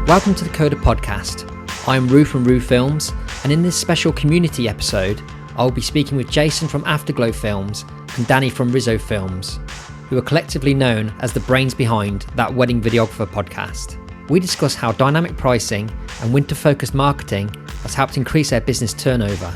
Welcome to the Coda Podcast. I'm Roo from Rizzo Films, and in this special community episode, I will be speaking with Jason from Afterglow Films and Danny from Rizzo Films, who are collectively known as the brains behind That Wedding Videographer Podcast. We discuss how dynamic pricing and winter-focused marketing has helped increase their business turnover,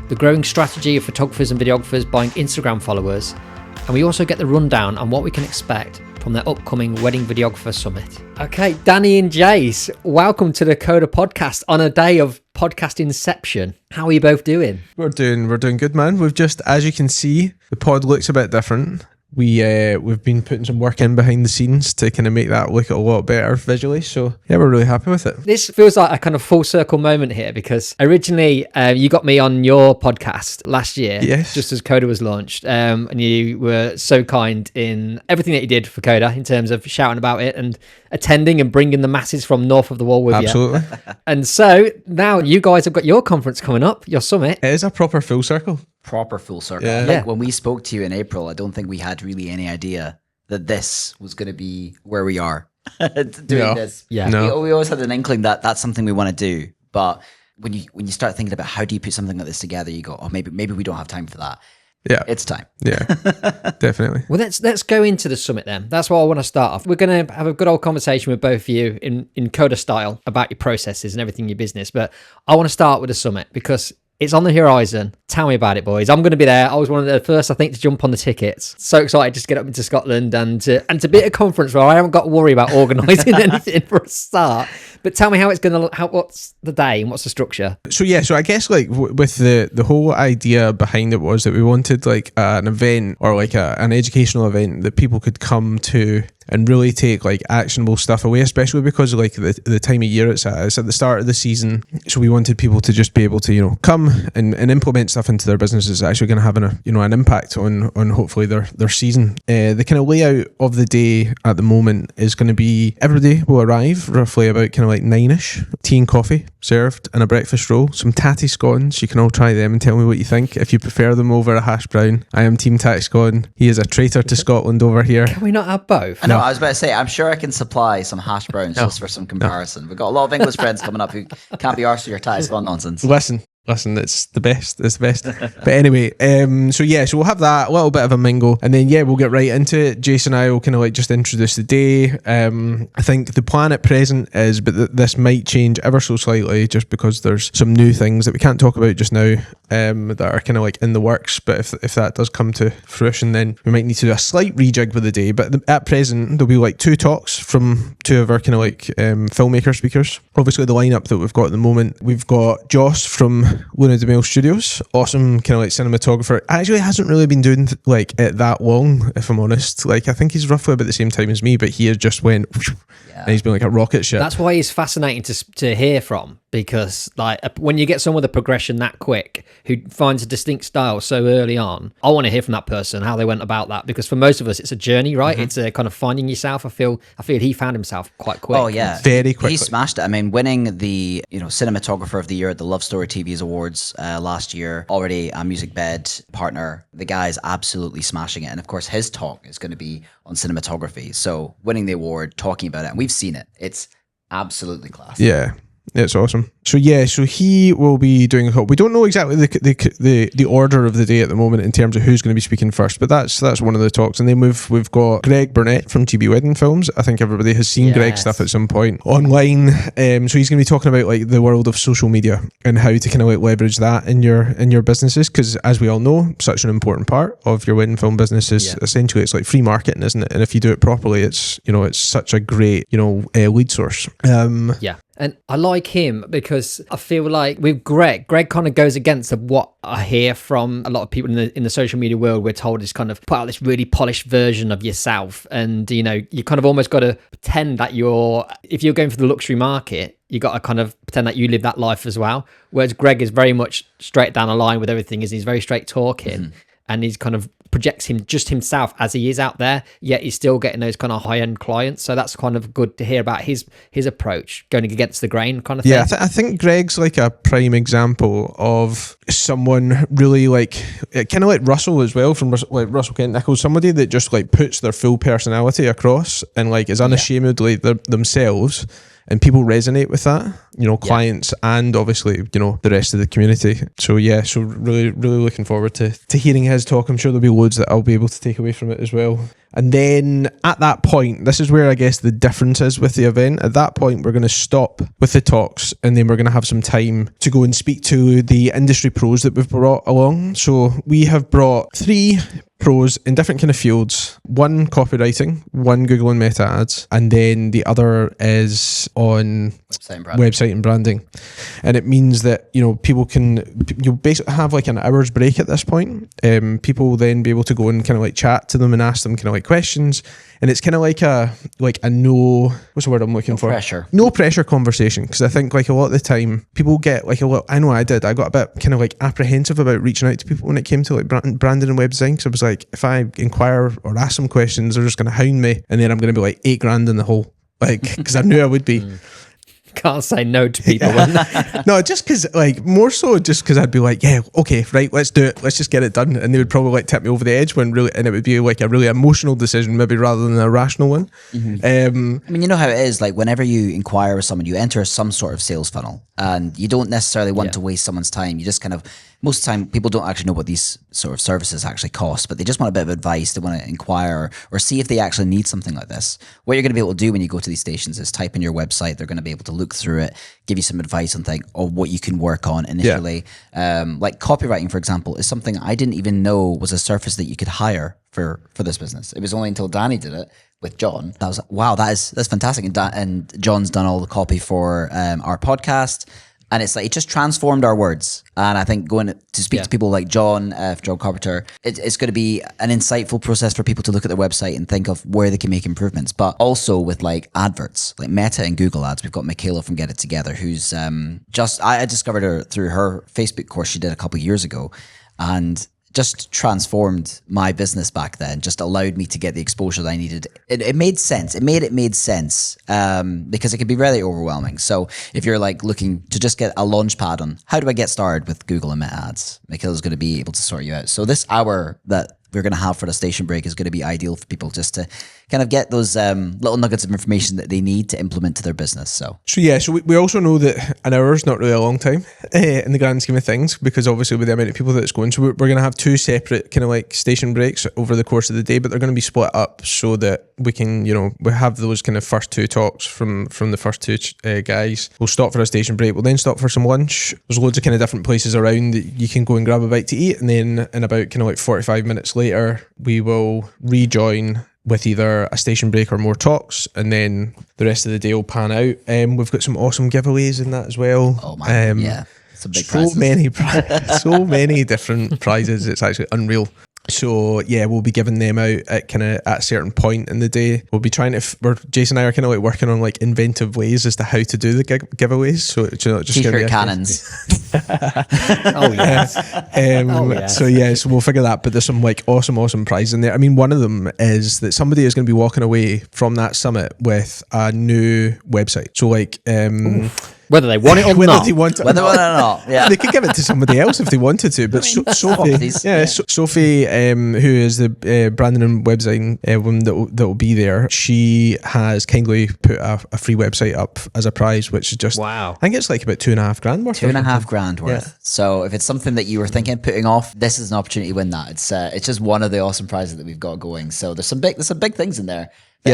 the growing strategy of photographers and videographers buying Instagram followers, and we also get the rundown on what we can expect from their upcoming Wedding Videographer Summit. Okay, Danny and Jace, welcome to the Coda Podcast on a day of podcast inception. How are you both doing? We're doing good, man. We've just, as you can see, the pod looks a bit different. We've been putting some work in behind the scenes to kind of make that look a lot better visually. So yeah, we're really happy with it. This feels like a kind of full circle moment here because originally you got me on your podcast last year, yes, just as Coda was launched, and you were so kind in everything that you did for Coda in terms of shouting about it and attending and bringing the masses from north of the wall with Absolutely. you. And so now you guys have got your conference coming up, your summit. It is a proper full circle. Proper full circle. Yeah. I think when we spoke to you in April, I don't think we had really any idea that this was going to be where we are doing this. Yeah. No. We always had an inkling that that's something we want to do. But when you start thinking about how do you put something like this together, you go, oh, maybe we don't have time for that. Yeah. It's time. Yeah, definitely. Well, let's go into the summit then. That's what I want to start off. We're going to have a good old conversation with both of you in Coda style about your processes and everything in your business. But I want to start with the summit because it's on the horizon. Tell me about it, boys. I'm going to be there. I was one of the first, I think, to jump on the tickets. So excited just to get up into Scotland and to be at a conference where I haven't got to worry about organising anything for a start. But tell me how it's going to, what's the day and what's the structure? So yeah, so I guess like with the whole idea behind it was that we wanted like an event or like an educational event that people could come to and really take like actionable stuff away, especially because like the time of year it's at the start of the season. So we wanted people to just be able to, come and implement stuff into their businesses that's actually going to have an impact on hopefully their season. The kind of layout of the day at the moment is going to be everybody will arrive roughly about kind of like 9ish, tea and coffee served and a breakfast roll, some tatty scones. You can all try them and tell me what you think if you prefer them over a hash brown. I am team tatty scone. He is a traitor to Scotland over here. Can we not have both? I know, I was about to say, I'm sure I can supply some hash browns just for some comparison. We've got a lot of English friends coming up who can't be arsed with your ties on nonsense. Listen, it's the best. It's the best. But anyway, so we'll have that, a little bit of a mingle, and then we'll get right into it. Jason and I will kind of like just introduce the day. I think the plan at present is, but this might change ever so slightly just because there's some new things that we can't talk about just now that are kind of like in the works. But if that does come to fruition, then we might need to do a slight rejig with the day. But at present, there'll be like 2 talks from 2 of our kind of like filmmaker speakers. Obviously, the lineup that we've got at the moment, we've got Joss from Luna de Mil Studios, awesome kind of like cinematographer. Actually hasn't really been doing like it that long, if I'm honest. Like I think he's roughly about the same time as me, but he has just went and he's been like a rocket ship. That's why he's fascinating to hear from, because like when you get someone with a progression that quick who finds a distinct style so early on, I want to hear from that person how they went about that, because for most of us it's a journey, right? Mm-hmm. It's a kind of finding yourself. I feel he found himself quite quick. Oh yeah, very quickly. He smashed it. I mean, winning the cinematographer of the year at the Love Story TV's awards last year, already a Musicbed partner. The guy is absolutely smashing it, and of course his talk is going to be on cinematography. So winning the award, talking about it, and we've seen it. It's absolutely class. Yeah. It's awesome. So he will be doing a talk. We don't know exactly the order of the day at the moment in terms of who's going to be speaking first, but that's one of the talks. And then we've got Greg Burnett from TWVP Wedding Films. I think everybody has seen Greg's stuff at some point online. So he's going to be talking about like the world of social media and how to kind of like leverage that in your businesses, because as we all know, such an important part of your wedding film business is essentially it's like free marketing, isn't it? And if you do it properly, it's it's such a great lead source. And I like him because I feel like with Greg kind of goes against what I hear from a lot of people in the social media world. We're told is kind of put out this really polished version of yourself, and you kind of almost got to pretend that if you're going for the luxury market, you got to kind of pretend that you live that life as well. Whereas Greg is very much straight down the line with everything. He's very straight talking, and he's kind of projects himself as he is out there, yet he's still getting those kind of high-end clients. So that's kind of good to hear about his approach, going against the grain kind of thing. Yeah, I think Greg's like a prime example of someone really like, kind of like Russell as well, from Russell Kent Nichols, somebody that just like puts their full personality across and like is unashamedly themselves. and people resonate with that, you know, clients and obviously, you know, the rest of the community. So yeah, so really looking forward to hearing his talk. I'm sure there'll be loads that I'll be able to take away from it as well. And then at that point, this is where I guess the difference is with the event. At that point, we're going to stop with the talks, and then we're going to have some time to go and speak to the industry pros that we've brought along. So we have brought 3 pros in different kind of fields. One copywriting, one Google and Meta ads, and then the other is on website and branding. And it means that, you know, people you'll basically have like an hour's break at this point. People will then be able to go and kind of like chat to them and ask them kind of like questions. And it's kind of like a no, what's the word I'm looking for? No pressure conversation. Because I think like a lot of the time people get like I know I did. I got a bit kind of like apprehensive about reaching out to people when it came to like branding and web design. Because I was like, if I inquire or ask some questions, they're just going to hound me. And then I'm going to be like $8,000 in the hole. Like, because I knew I would be. Can't say no to people. No, just because, like, more so just because I'd be like, yeah, okay, right, let's do it. Let's just get it done. And they would probably like tip me over the edge and it would be like a really emotional decision, maybe rather than a rational one. I mean, you know how it is, like whenever you inquire with someone, you enter some sort of sales funnel and you don't necessarily want to waste someone's time. You just kind of, most of the time people don't actually know what these sort of services actually cost, but they just want a bit of advice. They want to inquire or see if they actually need something like this. What you're going to be able to do when you go to these stations is type in your website. They're going to be able to look through it, give you some advice on what you can work on initially. Like copywriting, for example, is something I didn't even know was a surface that you could hire for this business. It was only until Danny did it with John. That was like, wow, that's fantastic. And John's done all the copy for our podcast. And it's like, it just transformed our words. And I think going to speak to people like John, John Carpenter, it's going to be an insightful process for people to look at their website and think of where they can make improvements. But also with like adverts, like Meta and Google ads. We've got Michaela from Get It Together, who's I discovered her through her Facebook course she did a couple of years ago. And just transformed my business back then, just allowed me to get the exposure that I needed. It made sense. It made sense because it can be really overwhelming. So if you're like looking to just get a launch pad on how do I get started with Google and Meta ads, Michaela's going to be able to sort you out. So this hour that we're going to have for the station break is going to be ideal for people just to kind of get those little nuggets of information that they need to implement to their business. So we also know that an hour is not really a long time in the grand scheme of things, because obviously with the amount of people that it's going, so we're going to have 2 separate kind of like station breaks over the course of the day, but they're going to be split up so that we can, you know, we have those kind of first 2 talks from the first 2 guys. We'll stop for a station break. We'll then stop for some lunch. There's loads of kind of different places around that you can go and grab a bite to eat, and then in about kind of like 45 minutes later, we will rejoin with either a station break or more talks, and then the rest of the day will pan out. We've got some awesome giveaways in that as well. Oh man, yeah, some big prizes. So many different prizes. It's actually unreal. So yeah, we'll be giving them out at a certain point in the day. We'll be trying to. Jason and I are kind of like working on like inventive ways as to how to do the giveaways. So you know, just T-shirt cannons. Oh yeah. So yeah, so we'll figure that. But there's some like awesome prizes in there. I mean, one of them is that somebody is going to be walking away from that summit with a new website. So like. Whether they want it or whether not. They want it whether or not, yeah. They could give it to somebody else if they wanted to. But Sophie, Sophie, who is the branding and web design woman that will be there, she has kindly put a free website up as a prize, which is just, wow. I think it's like about $2,500 worth. $2,500 worth. Yeah. So if it's something that you were thinking putting off, this is an opportunity to win that. It's just one of the awesome prizes that we've got going. So there's some big things in there.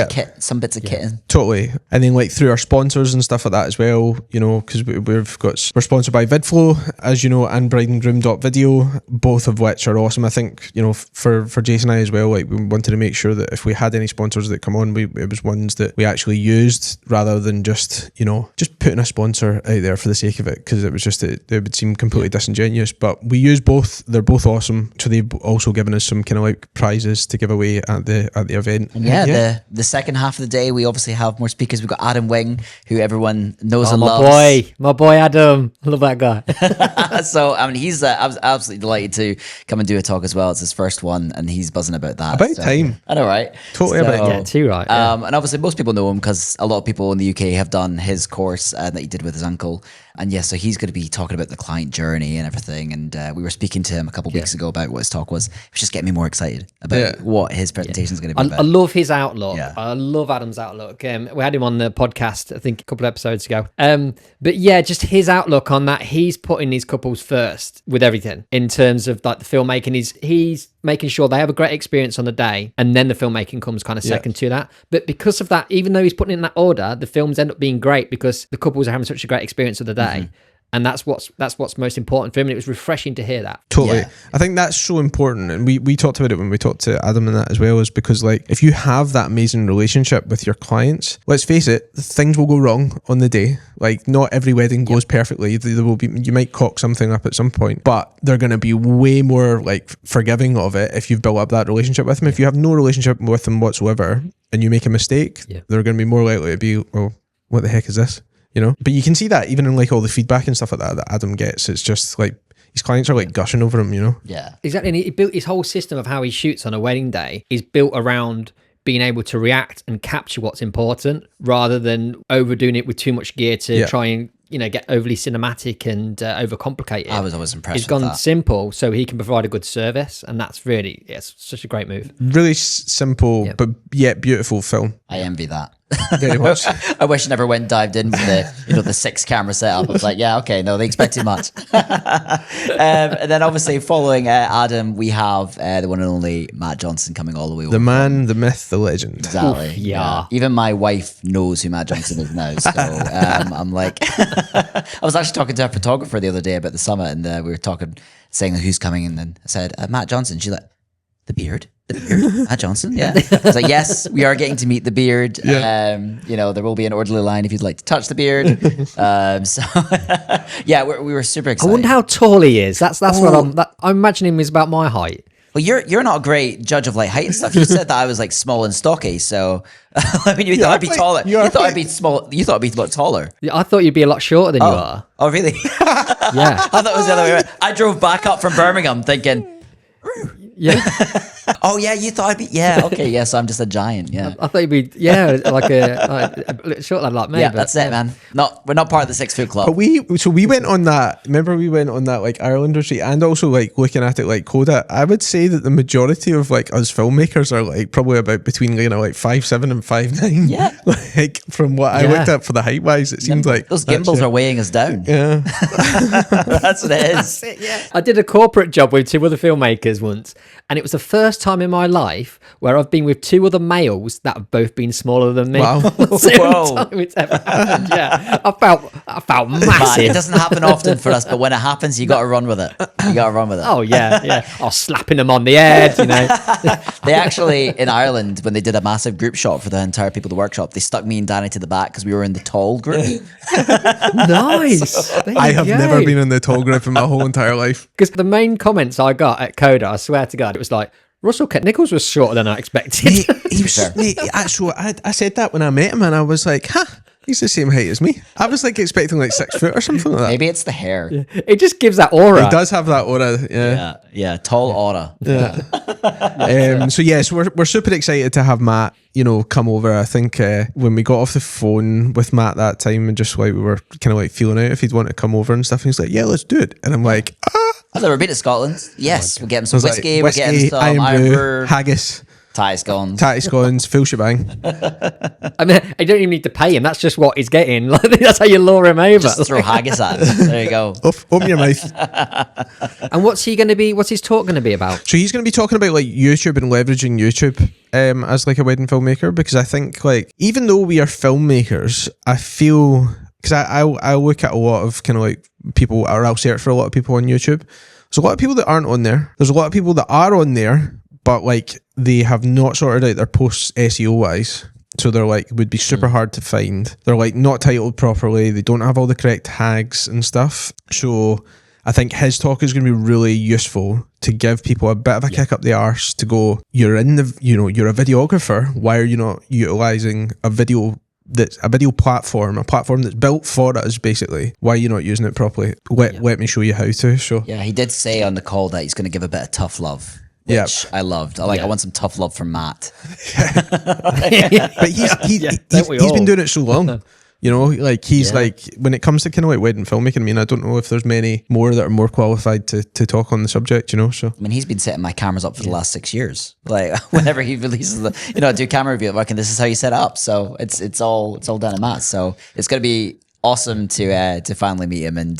Kit, some bits of kit in. Totally. And then like through our sponsors and stuff like that as well, you know, because we're sponsored by VidFlow, as you know, and brideandgroom.video, both of which are awesome. I think, you know, for Jason and I as well, like we wanted to make sure that if we had any sponsors that come on, it was ones that we actually used rather than just, you know, just putting a sponsor out there for the sake of it, because it was just, it would seem completely disingenuous. But we use both. They're both awesome. So they've also given us some kind of like prizes to give away at the event. And the second half of the day, we obviously have more speakers. We've got Adam Wing, who everyone knows and loves. My boy Adam. I love that guy. So, I mean, he's I was absolutely delighted to come and do a talk as well. It's his first one, and he's buzzing about that. About time. I know, right? Totally about time. Yeah, too right. Yeah. And obviously, most people know him because a lot of people in the UK have done his course that he did with his uncle. And yeah, so he's going to be talking about the client journey and everything. And we were speaking to him a couple of weeks ago about what his talk was. It was just getting me more excited about what his presentation is going to be about. I love his outlook. Yeah. I love Adam's outlook. We had him on the podcast, I think, a couple of episodes ago. But yeah, just his outlook on that. He's putting these couples first with everything in terms of like the filmmaking. He's making sure they have a great experience on the day, and then the filmmaking comes kind of second to that. But because of that, even though he's putting it in that order, the films end up being great because the couples are having such a great experience of the day. And that's what's most important for him. And it was refreshing to hear that. Totally. Yeah. I think that's so important. And we talked about it when we talked to Adam and that as well, is because like if you have that amazing relationship with your clients, let's face it, things will go wrong on the day. Like not every wedding goes perfectly. There will be, you might cock something up at some point, but they're going to be way more like forgiving of it if you've built up that relationship with them. If you have no relationship with them whatsoever and you make a mistake, they're going to be more likely to be, well, what the heck is this? You know, but you can see that even in like all the feedback and stuff like that Adam gets. It's just like his clients are like gushing over him, you know? Yeah. Exactly. And he built his whole system of how he shoots on a wedding day is built around being able to react and capture what's important rather than overdoing it with too much gear to try and, you know, get overly cinematic and overcomplicate it. I was always impressed He's with gone that. simple so he can provide a good service, and that's really, it's such a great move. Really simple, but yet beautiful film. I envy that. Very much. I wish I never went and dived in with the 6 camera setup. I was like, yeah, okay, no, they expect too much. And then obviously following Adam, we have the one and only Matt Johnson coming all the way over. The man, the myth, the legend. Exactly. Oof, yeah. Even my wife knows who Matt Johnson is now. So I'm like, I was actually talking to a photographer the other day about the summit, and we were talking, saying who's coming, and then I said, Matt Johnson. She's like, the beard, Matt Johnson. Yeah. I was like, yes, we are getting to meet the beard. Yeah. You know, there will be an orderly line if you'd like to touch the beard. So yeah, we were super excited. I wonder how tall he is. That's what I'm imagining him is about my height. Well, you're not a great judge of like height and stuff. You said that I was like small and stocky, so I mean, you thought I'd be taller. You thought I'd be small. You thought I'd be a lot taller. Yeah, I thought you'd be a lot shorter than you are. Oh, really? Yeah. I thought it was the other way around. I drove back up from Birmingham thinking, Yeah. oh yeah, you thought I'd be, yeah, okay, yeah, so I'm just a giant, yeah. I thought you'd be, like a short lad like me. Yeah, but, that's it, man. We're not part of the 6 foot club. But we went on that, remember we went on that like Ireland retreat, and also like looking at it like Coda. I would say that the majority of like us filmmakers are like probably about between, you know, like 5'7" and 5'9". Yeah. Like from what I looked at for the height wise, it seems like those gimbals are weighing us down. Yeah. That's what it is. yeah. I did a corporate job with 2 other filmmakers once, and it was the first time in my life where I've been with 2 other males that have both been smaller than me. Wow. Whoa. Time it's ever happened. Yeah. I felt Man, massive. it doesn't happen often for us, but when it happens, you got to run with it. You got to run with it. Oh yeah. I was slapping them on the head, you know. They actually, in Ireland, when they did a massive group shot for the entire people at the workshop, they stuck me and Danny to the back because we were in the tall group. Nice. I have never been in the tall group in my whole entire life. Because the main comments I got at Coda, I swear to God, it was like, Russell Nichols was shorter than I expected. He was, mate, actually, I said that when I met him, and I was like, he's the same height as me. I was like expecting like 6 foot or something like that. Maybe it's the hair. Yeah. It just gives that aura. He does have that aura, Yeah, tall aura. Yeah. So we're super excited to have Matt, you know, come over. I think when we got off the phone with Matt that time, and just like we were kind of like feeling out if he'd want to come over and stuff, and he's like, yeah, let's do it. And I'm like, I've never been to Scotland. Yes, we'll get him some whiskey, like, we'll get him some iron brew, brew, haggis, Thai scones, full shebang. I mean, I don't even need to pay him. That's just what he's getting. Like, that's how you lure him over. just throw haggis at him. There you go. Open your mouth. And what's his talk going to be about? So he's going to be talking about like YouTube and leveraging YouTube as like a wedding filmmaker, because I think like even though we are filmmakers, I feel, because I look at a lot of kind of like people, or I'll search for a lot of people on YouTube. There's a lot of people that aren't on there. There's a lot of people that are on there, but like they have not sorted out their posts SEO wise. So they're like, would be super hard to find. They're like not titled properly. They don't have all the correct tags and stuff. So I think his talk is going to be really useful to give people a bit of a kick up the arse to go, you're a videographer. Why are you not utilizing a video that's a video platform, a platform that's built for us, basically? Why are you not using it properly? Let me show you how to. So yeah, he did say on the call that he's going to give a bit of tough love, which I loved. I want some tough love from Matt. But he's been doing it so long. You know, like he's like, when it comes to kind of like wedding filmmaking, I mean, I don't know if there's many more that are more qualified to talk on the subject, you know, so. I mean, he's been setting my cameras up for the last 6 years. Like whenever he releases do camera review, like, and this is how you set up. So it's all done at Matt. So it's going to be awesome to finally meet him and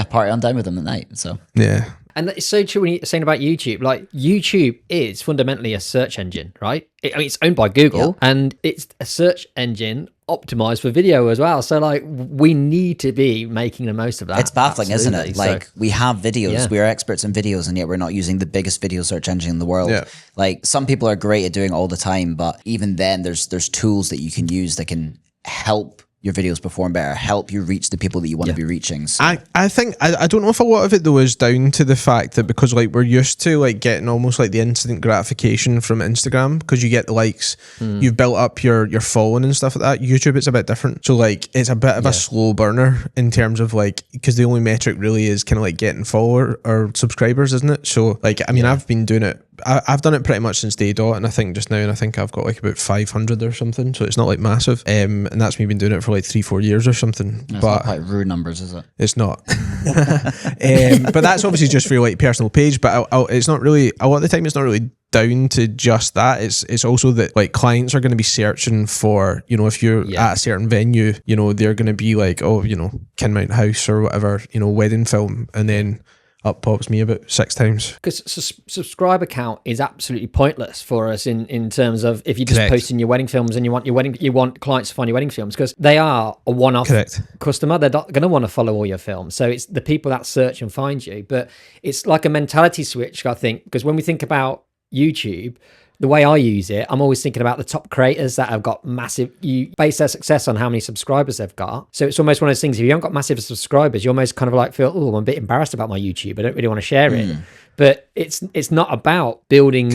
party on down with him at night. So yeah. And it's so true when you're saying about YouTube. Like, YouTube is fundamentally a search engine, right? It's owned by Google, and it's a search engine optimized for video as well. So, like, we need to be making the most of that. It's baffling, Absolutely. isn't it? Like, we have videos, we are experts in videos, and yet we're not using the biggest video search engine in the world. Yeah. Like, some people are great at doing it all the time, but even then, there's tools that you can use that can help your videos perform better, help you reach the people that you want to be reaching. So. I think, I don't know if a lot of it though is down to the fact that because like we're used to like getting almost like the instant gratification from Instagram because you get the likes, you've built up your following and stuff like that. YouTube, it's a bit different. So like it's a bit of a slow burner in terms of like, because the only metric really is kind of like getting follower or subscribers, isn't it? So like, I mean, I've been doing it, I've done it pretty much since day dot, and I think just now, and I think I've got like about 500 or something, so it's not like massive, and that's me been doing it for like 3-4 years or something. It's but not quite rude numbers, is it? It's not. But that's obviously just for your like personal page, but it's not really, a lot of the time it's not really down to just that. It's also that like clients are going to be searching for, you know, if you're at a certain venue, you know, they're going to be like, oh, you know, Kinmount House or whatever, you know, wedding film, and then up pops me about 6 times. Because subscriber count is absolutely pointless for us in terms of if you're just posting your wedding films and you want clients to find your wedding films, because they are a one-off customer. They're not going to want to follow all your films. So it's the people that search and find you. But it's like a mentality switch, I think, because when we think about YouTube, the way I use it, I'm always thinking about the top creators that have got massive, you base their success on how many subscribers they've got. So it's almost one of those things, if you haven't got massive subscribers, you almost kind of like feel, oh, I'm a bit embarrassed about my YouTube. I don't really want to share it. But it's not about building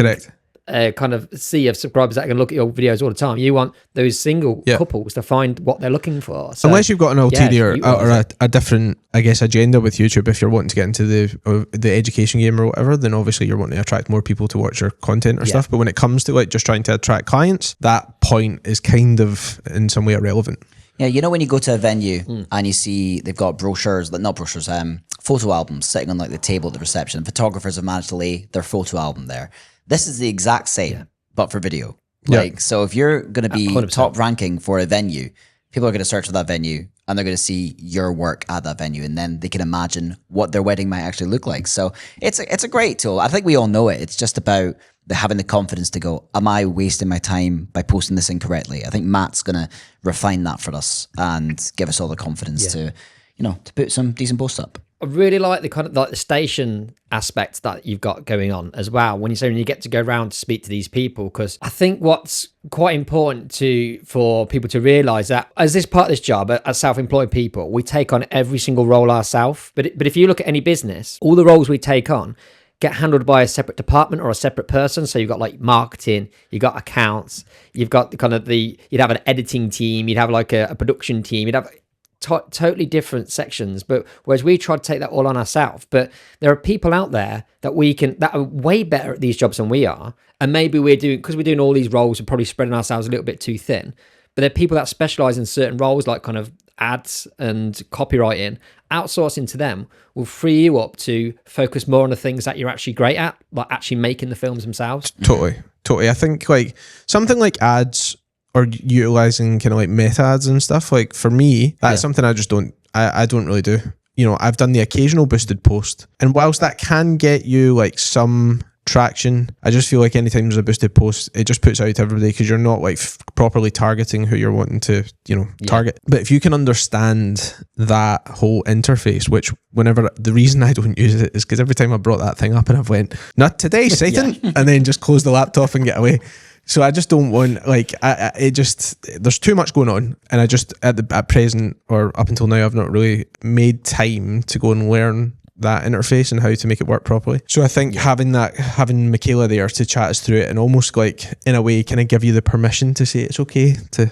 a kind of sea of subscribers that can look at your videos all the time. You want those single couples to find what they're looking for. So, unless you've got an ulterior or a different, I guess, agenda with YouTube. If you're wanting to get into the education game or whatever, then obviously you're wanting to attract more people to watch your content or stuff. But when it comes to like just trying to attract clients, that point is kind of in some way irrelevant. Yeah, you know when you go to a venue and you see they've got brochures, not brochures, photo albums sitting on like the table at the reception. Photographers have managed to lay their photo album there. This is the exact same, but for video. Like, so if you're going to be 100%. Top ranking for a venue, people are going to search for that venue and they're going to see your work at that venue, and then they can imagine what their wedding might actually look like. So it's a great tool. I think we all know it. It's just about having the confidence to go, am I wasting my time by posting this incorrectly? I think Matt's going to refine that for us and give us all the confidence to put some decent posts up. I really like the kind of like the station aspect that you've got going on as well. When you get to go around to speak to these people, because I think what's quite important for people to realise that as this part of this job, as self-employed people, we take on every single role ourselves. But if you look at any business, all the roles we take on get handled by a separate department or a separate person. So you've got like marketing, you've got accounts, you've got you'd have an editing team, you'd have like a production team, you'd have totally different sections, but whereas we try to take that all on ourselves. But there are people out there that are way better at these jobs than we are, and maybe we're doing all these roles, we're probably spreading ourselves a little bit too thin. But there are people that specialize in certain roles, like kind of ads and copywriting. Outsourcing to them will free you up to focus more on the things that you're actually great at, like actually making the films themselves. Totally. I think like something like ads or utilizing kind of like meta ads and stuff, like for me, that's something I just don't really do. You know, I've done the occasional boosted post, and whilst that can get you like some traction, I just feel like anytime there's a boosted post, it just puts out to everybody because you're not like properly targeting who you're wanting to, target. But if you can understand that whole interface, which the reason I don't use it is because every time I brought that thing up and I've went, not today, Satan, and then just close the laptop and get away. So I just don't want, like, there's too much going on, and I just, at present, or up until now, I've not really made time to go and learn that interface and how to make it work properly. So I think having Michaela there to chat us through it and almost like in a way kind of give you the permission to say it's okay to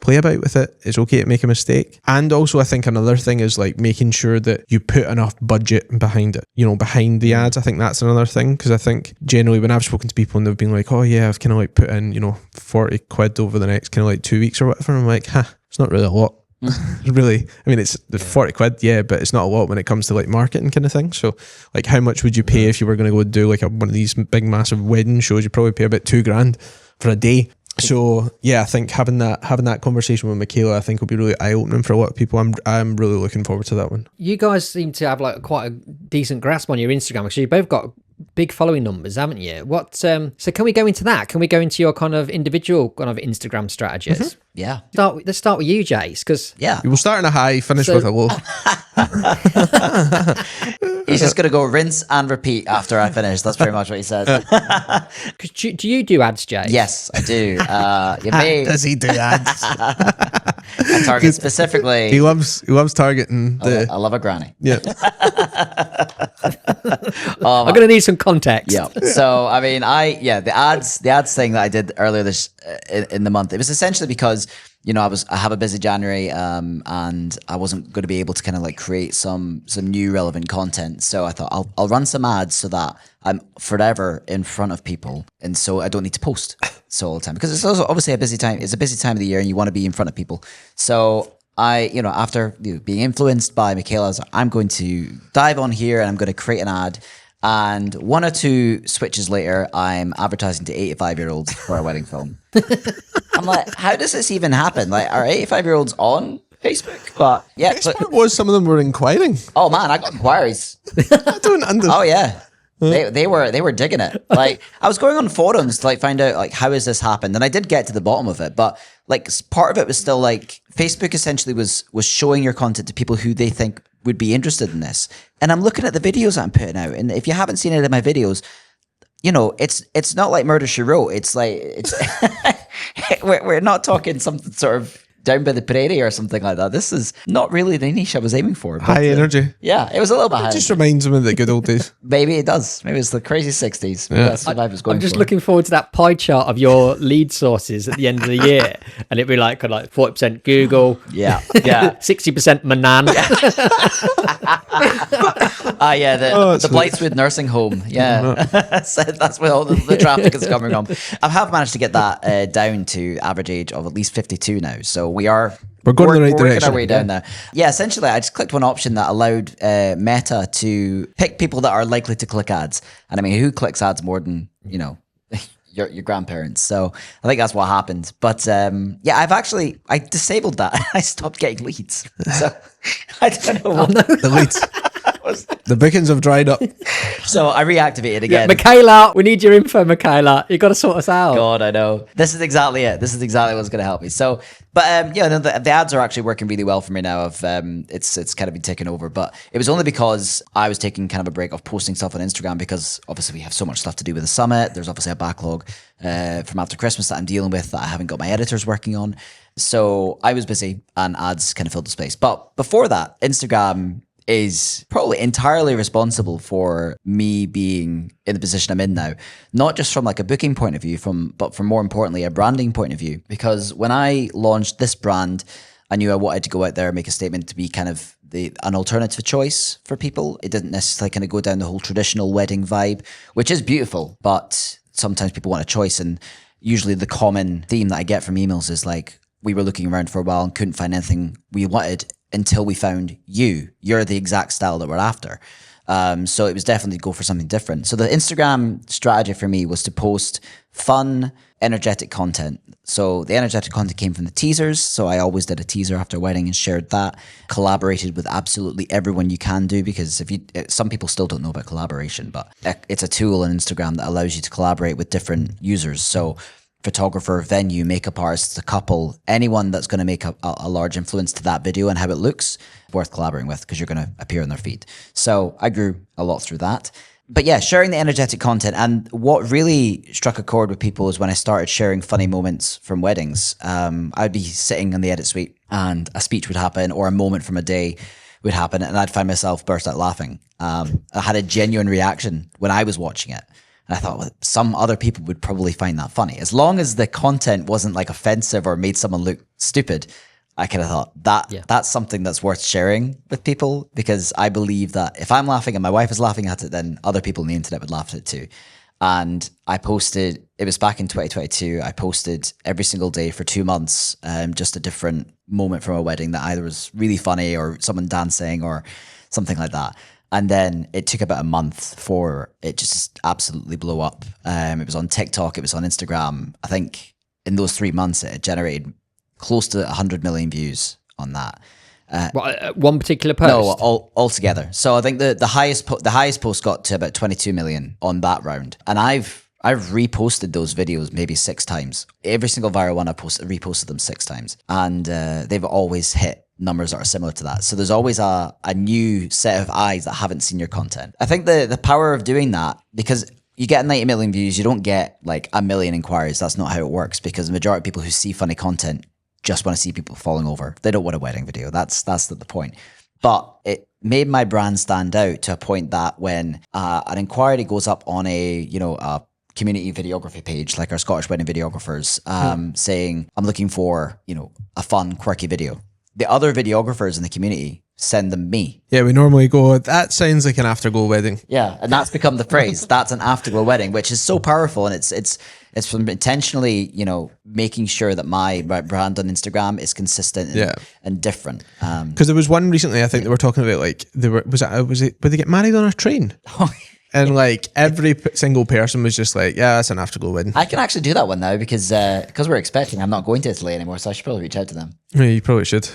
play about with it, it's okay to make a mistake. And also I think another thing is like making sure that you put enough budget behind it, behind the ads. I think that's another thing, because I think generally when I've spoken to people and they've been like, oh yeah, I've kind of like put in 40 quid over the next kind of like 2 weeks or whatever, I'm like, it's not really a lot. Really, I mean, it's the 40 quid, yeah, but it's not a lot when it comes to like marketing kind of thing. So like, how much would you pay if you were going to go do like one of these big massive wedding shows? You'd probably pay about $2,000 for a day. So yeah, I think having that conversation with Michaela, I think will be really eye opening for a lot of people. I'm really looking forward to that one. You guys seem to have like quite a decent grasp on your Instagram, because you both got big following numbers, haven't you? What? So can we go into that? Can we go into your kind of individual kind of Instagram strategies? Mm-hmm. Yeah. Let's start with you, Jace, because We'll start in a high, finish with a low. He's just going to go rinse and repeat after I finish. That's pretty much what he says. do you do ads, Jace? Yes, I do. You may Does he do ads? I target specifically. He loves targeting the. I love a granny. Yeah. I'm going to need some context. Yeah. So I mean, the ads thing that I did earlier this in the month. It was essentially because I have a busy January, and I wasn't going to be able to kind of like create some new relevant content. So I thought I'll run some ads so that I'm forever in front of people, and so I don't need to post so all the time, because it's also obviously a busy time. It's a busy time of the year, and you want to be in front of people. So I, after being influenced by Michaela, I'm going to dive on here and I'm going to create an ad. And 1 or 2 switches later, I'm advertising to 85-year-olds for a wedding film. I'm like, how does this even happen? Like, are 85-year-olds on Facebook? But yeah, Facebook was, some of them were inquiring. Oh man, I got inquiries. I don't understand. Oh yeah. They were digging it. Like, I was going on forums to like find out like how has this happened, and I did get to the bottom of it, but like part of it was still like Facebook essentially was showing your content to people who they think would be interested in this. And I'm looking at the videos that I'm putting out, and if you haven't seen any of my videos, it's not like Murder She Wrote. It's like we're not talking something sort of down by the prairie or something like that. This is not really the niche I was aiming for. High energy. Yeah, it was a little bit high. It just reminds me of the good old days. Maybe it does. Maybe it's the crazy 60s. Maybe that's what I was going I'm just for. looking forward to that pie chart of your lead sources at the end of the year. And it'd be like 40% Google. Yeah. 60% Manan. The Blytheswood nursing home. Yeah. So that's where all the traffic is coming from. I have managed to get that down to average age of at least 52 now. So we're going in the right working direction. our way down there. Yeah, essentially, I just clicked one option that allowed Meta to pick people that are likely to click ads. And I mean, who clicks ads more than, your grandparents? So I think that's what happened. But I disabled that. I stopped getting leads. So I don't know what. The leads. The bookings have dried up. So I reactivated again. Yeah, Michaela, we need your info, Michaela. You got to sort us out. God, I know. This is exactly it. This is exactly what's going to help me. So, but the ads are actually working really well for me now. It's kind of been taken over, but it was only because I was taking kind of a break of posting stuff on Instagram, because obviously we have so much stuff to do with the summit. There's obviously a backlog from after Christmas that I'm dealing with that I haven't got my editors working on. So I was busy and ads kind of filled the space. But before that, Instagram is probably entirely responsible for me being in the position I'm in now, not just from like a booking point of view, but from more importantly, a branding point of view. Because when I launched this brand, I knew I wanted to go out there and make a statement to be kind of an alternative choice for people. It didn't necessarily kind of go down the whole traditional wedding vibe, which is beautiful, but sometimes people want a choice. And usually the common theme that I get from emails is like, we were looking around for a while and couldn't find anything we wanted until we found you. You're the exact style that we're after. So it was definitely go for something different. So the Instagram strategy for me was to post fun, energetic content. So the energetic content came from the teasers. So I always did a teaser after a wedding and shared that. Collaborated with absolutely everyone you can do, because some people still don't know about collaboration, but it's a tool on Instagram that allows you to collaborate with different users. So photographer, venue, makeup artist, a couple, anyone that's going to make a large influence to that video and how it looks, worth collaborating with, because you're going to appear on their feed. So I grew a lot through that. But yeah, sharing the energetic content. And what really struck a chord with people is when I started sharing funny moments from weddings. I'd be sitting in the edit suite and a speech would happen or a moment from a day would happen, and I'd find myself burst out laughing. I had a genuine reaction when I was watching it. And I thought, well, some other people would probably find that funny. As long as the content wasn't like offensive or made someone look stupid, I kind of thought that's something that's worth sharing with people, because I believe that if I'm laughing and my wife is laughing at it, then other people on the internet would laugh at it too. And I posted, it was back in 2022, I posted every single day for 2 months, just a different moment from a wedding that either was really funny or someone dancing or something like that. And then it took about a month for it just absolutely blow up. It was on TikTok, it was on Instagram. I think in those 3 months, it generated close to 100 million views on that. One particular post? No, all together. So I think the highest post got to about 22 million on that round. And I've reposted those videos maybe 6 times. Every single viral one I reposted them 6 times. And they've always hit numbers that are similar to that. So there's always a new set of eyes that haven't seen your content. I think the power of doing that, because you get 90 million views, you don't get like 1 million inquiries. That's not how it works, because the majority of people who see funny content just want to see people falling over. They don't want a wedding video. That's the point. But it made my brand stand out to a point that when an inquiry goes up on a community videography page, like our Scottish wedding videographers, saying, I'm looking for, a fun, quirky video. The other videographers in the community send them me. Yeah, we normally go, that sounds like an Afterglow wedding. Yeah, and that's become the phrase. That's an Afterglow wedding, which is so powerful, and it's from intentionally, making sure that my brand on Instagram is consistent and different. Because there was one recently, I think they were talking about like would they get married on a train? And like every single person was just like, yeah, that's an Afterglow wedding. I can actually do that one now because we're expecting. I'm not going to Italy anymore, so I should probably reach out to them. Yeah, you probably should.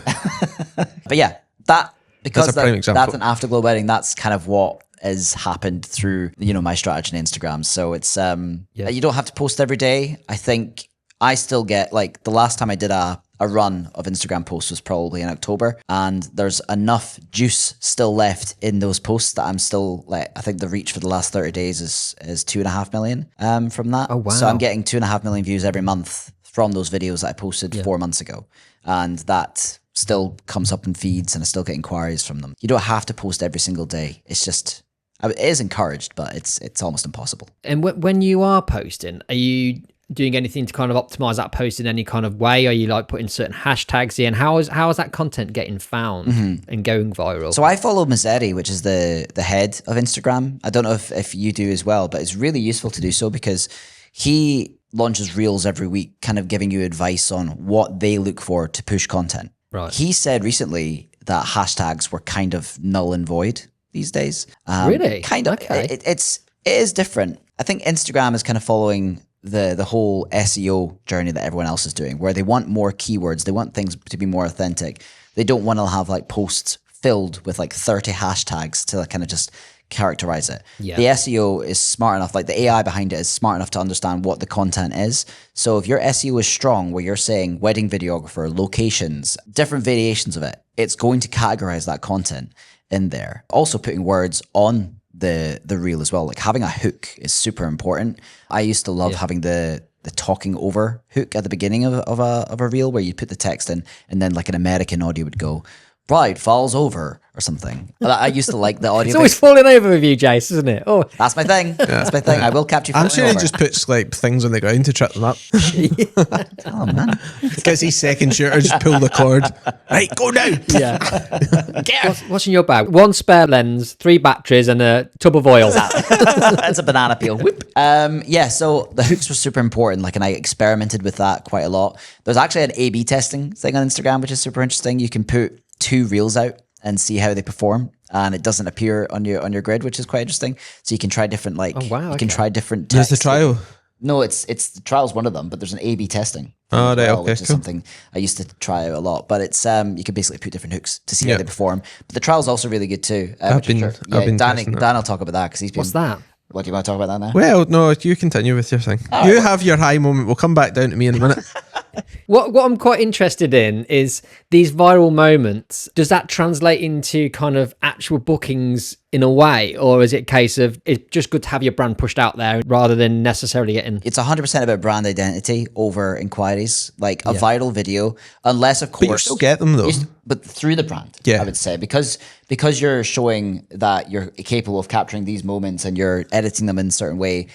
But yeah, that's an Afterglow wedding. That's kind of what has happened through my strategy on Instagram. So it's you don't have to post every day. I think I still get, like, the last time I did a run of Instagram posts was probably in October, and there's enough juice still left in those posts that I'm still, like, I think the reach for the last 30 days is 2.5 million from that. Oh, wow. So I'm getting 2.5 million views every month from those videos that I posted 4 months ago, and that still comes up in feeds, and I still get inquiries from them. You don't have to post every single day. It's just, it is encouraged, but it's almost impossible. And when you are posting, are you doing anything to kind of optimize that post in any kind of way? Are you like putting certain hashtags in? How is that content getting found and going viral? So I follow Yeti, which is the head of Instagram. I don't know if you do as well, but it's really useful to do so because he launches reels every week, kind of giving you advice on what they look for to push content. Right. He said recently that hashtags were kind of null and void these days. Really? Kind of. Okay. It is different. I think Instagram is kind of following the whole SEO journey that everyone else is doing, where they want more keywords. They want things to be more authentic. They don't want to have like posts filled with like 30 hashtags to kind of just characterize it. Yeah. The SEO is smart enough, like the AI behind it is smart enough to understand what the content is. So if your SEO is strong, where you're saying wedding videographer, locations, different variations of it, it's going to categorize that content in there. Also putting words on the reel as well. Like having a hook is super important. I used to love having the talking over hook at the beginning of a reel, where you put the text in and then like an American audio would go, bride falls over or something. I used to like the audio. It's always falling over with you, Jace, isn't it? Oh, that's my thing. That's my thing. I will catch you falling I'm sure over. he just puts like things on the ground to trip them up. Oh man. Because he's second shooter, just pull the cord. Right, go now. yeah. What's in your bag? 1 spare lens, 3 batteries, and a tub of oil. That's a banana peel. Whoop. So the hooks were super important. Like, and I experimented with that quite a lot. There's actually an A/B testing thing on Instagram, which is super interesting. You can put 2 reels out and see how they perform, and it doesn't appear on your grid, which is quite interesting. So you can try different you can try different There's text. the trial. No, it's the trial's one of them, but there's an A/B testing. Oh, right, okay, which is cool. something I used to try out a lot. But it's you can basically put different hooks to see how they perform. But the trial's also really good too. I've been Danny. testing it. Dan will talk about that because he's been. What's that? What do you want to talk about that now? Well, no, you continue with your thing. You have your high moment. We'll come back down to me in a minute. What I'm quite interested in is these viral moments. Does that translate into kind of actual bookings in a way, or is it a case of it's just good to have your brand pushed out there rather than necessarily getting? It's 100% about brand identity over inquiries. Like a viral video, unless of course But you still get them though. But through the brand, I would say, because you're showing that you're capable of capturing these moments and you're editing them in a certain way.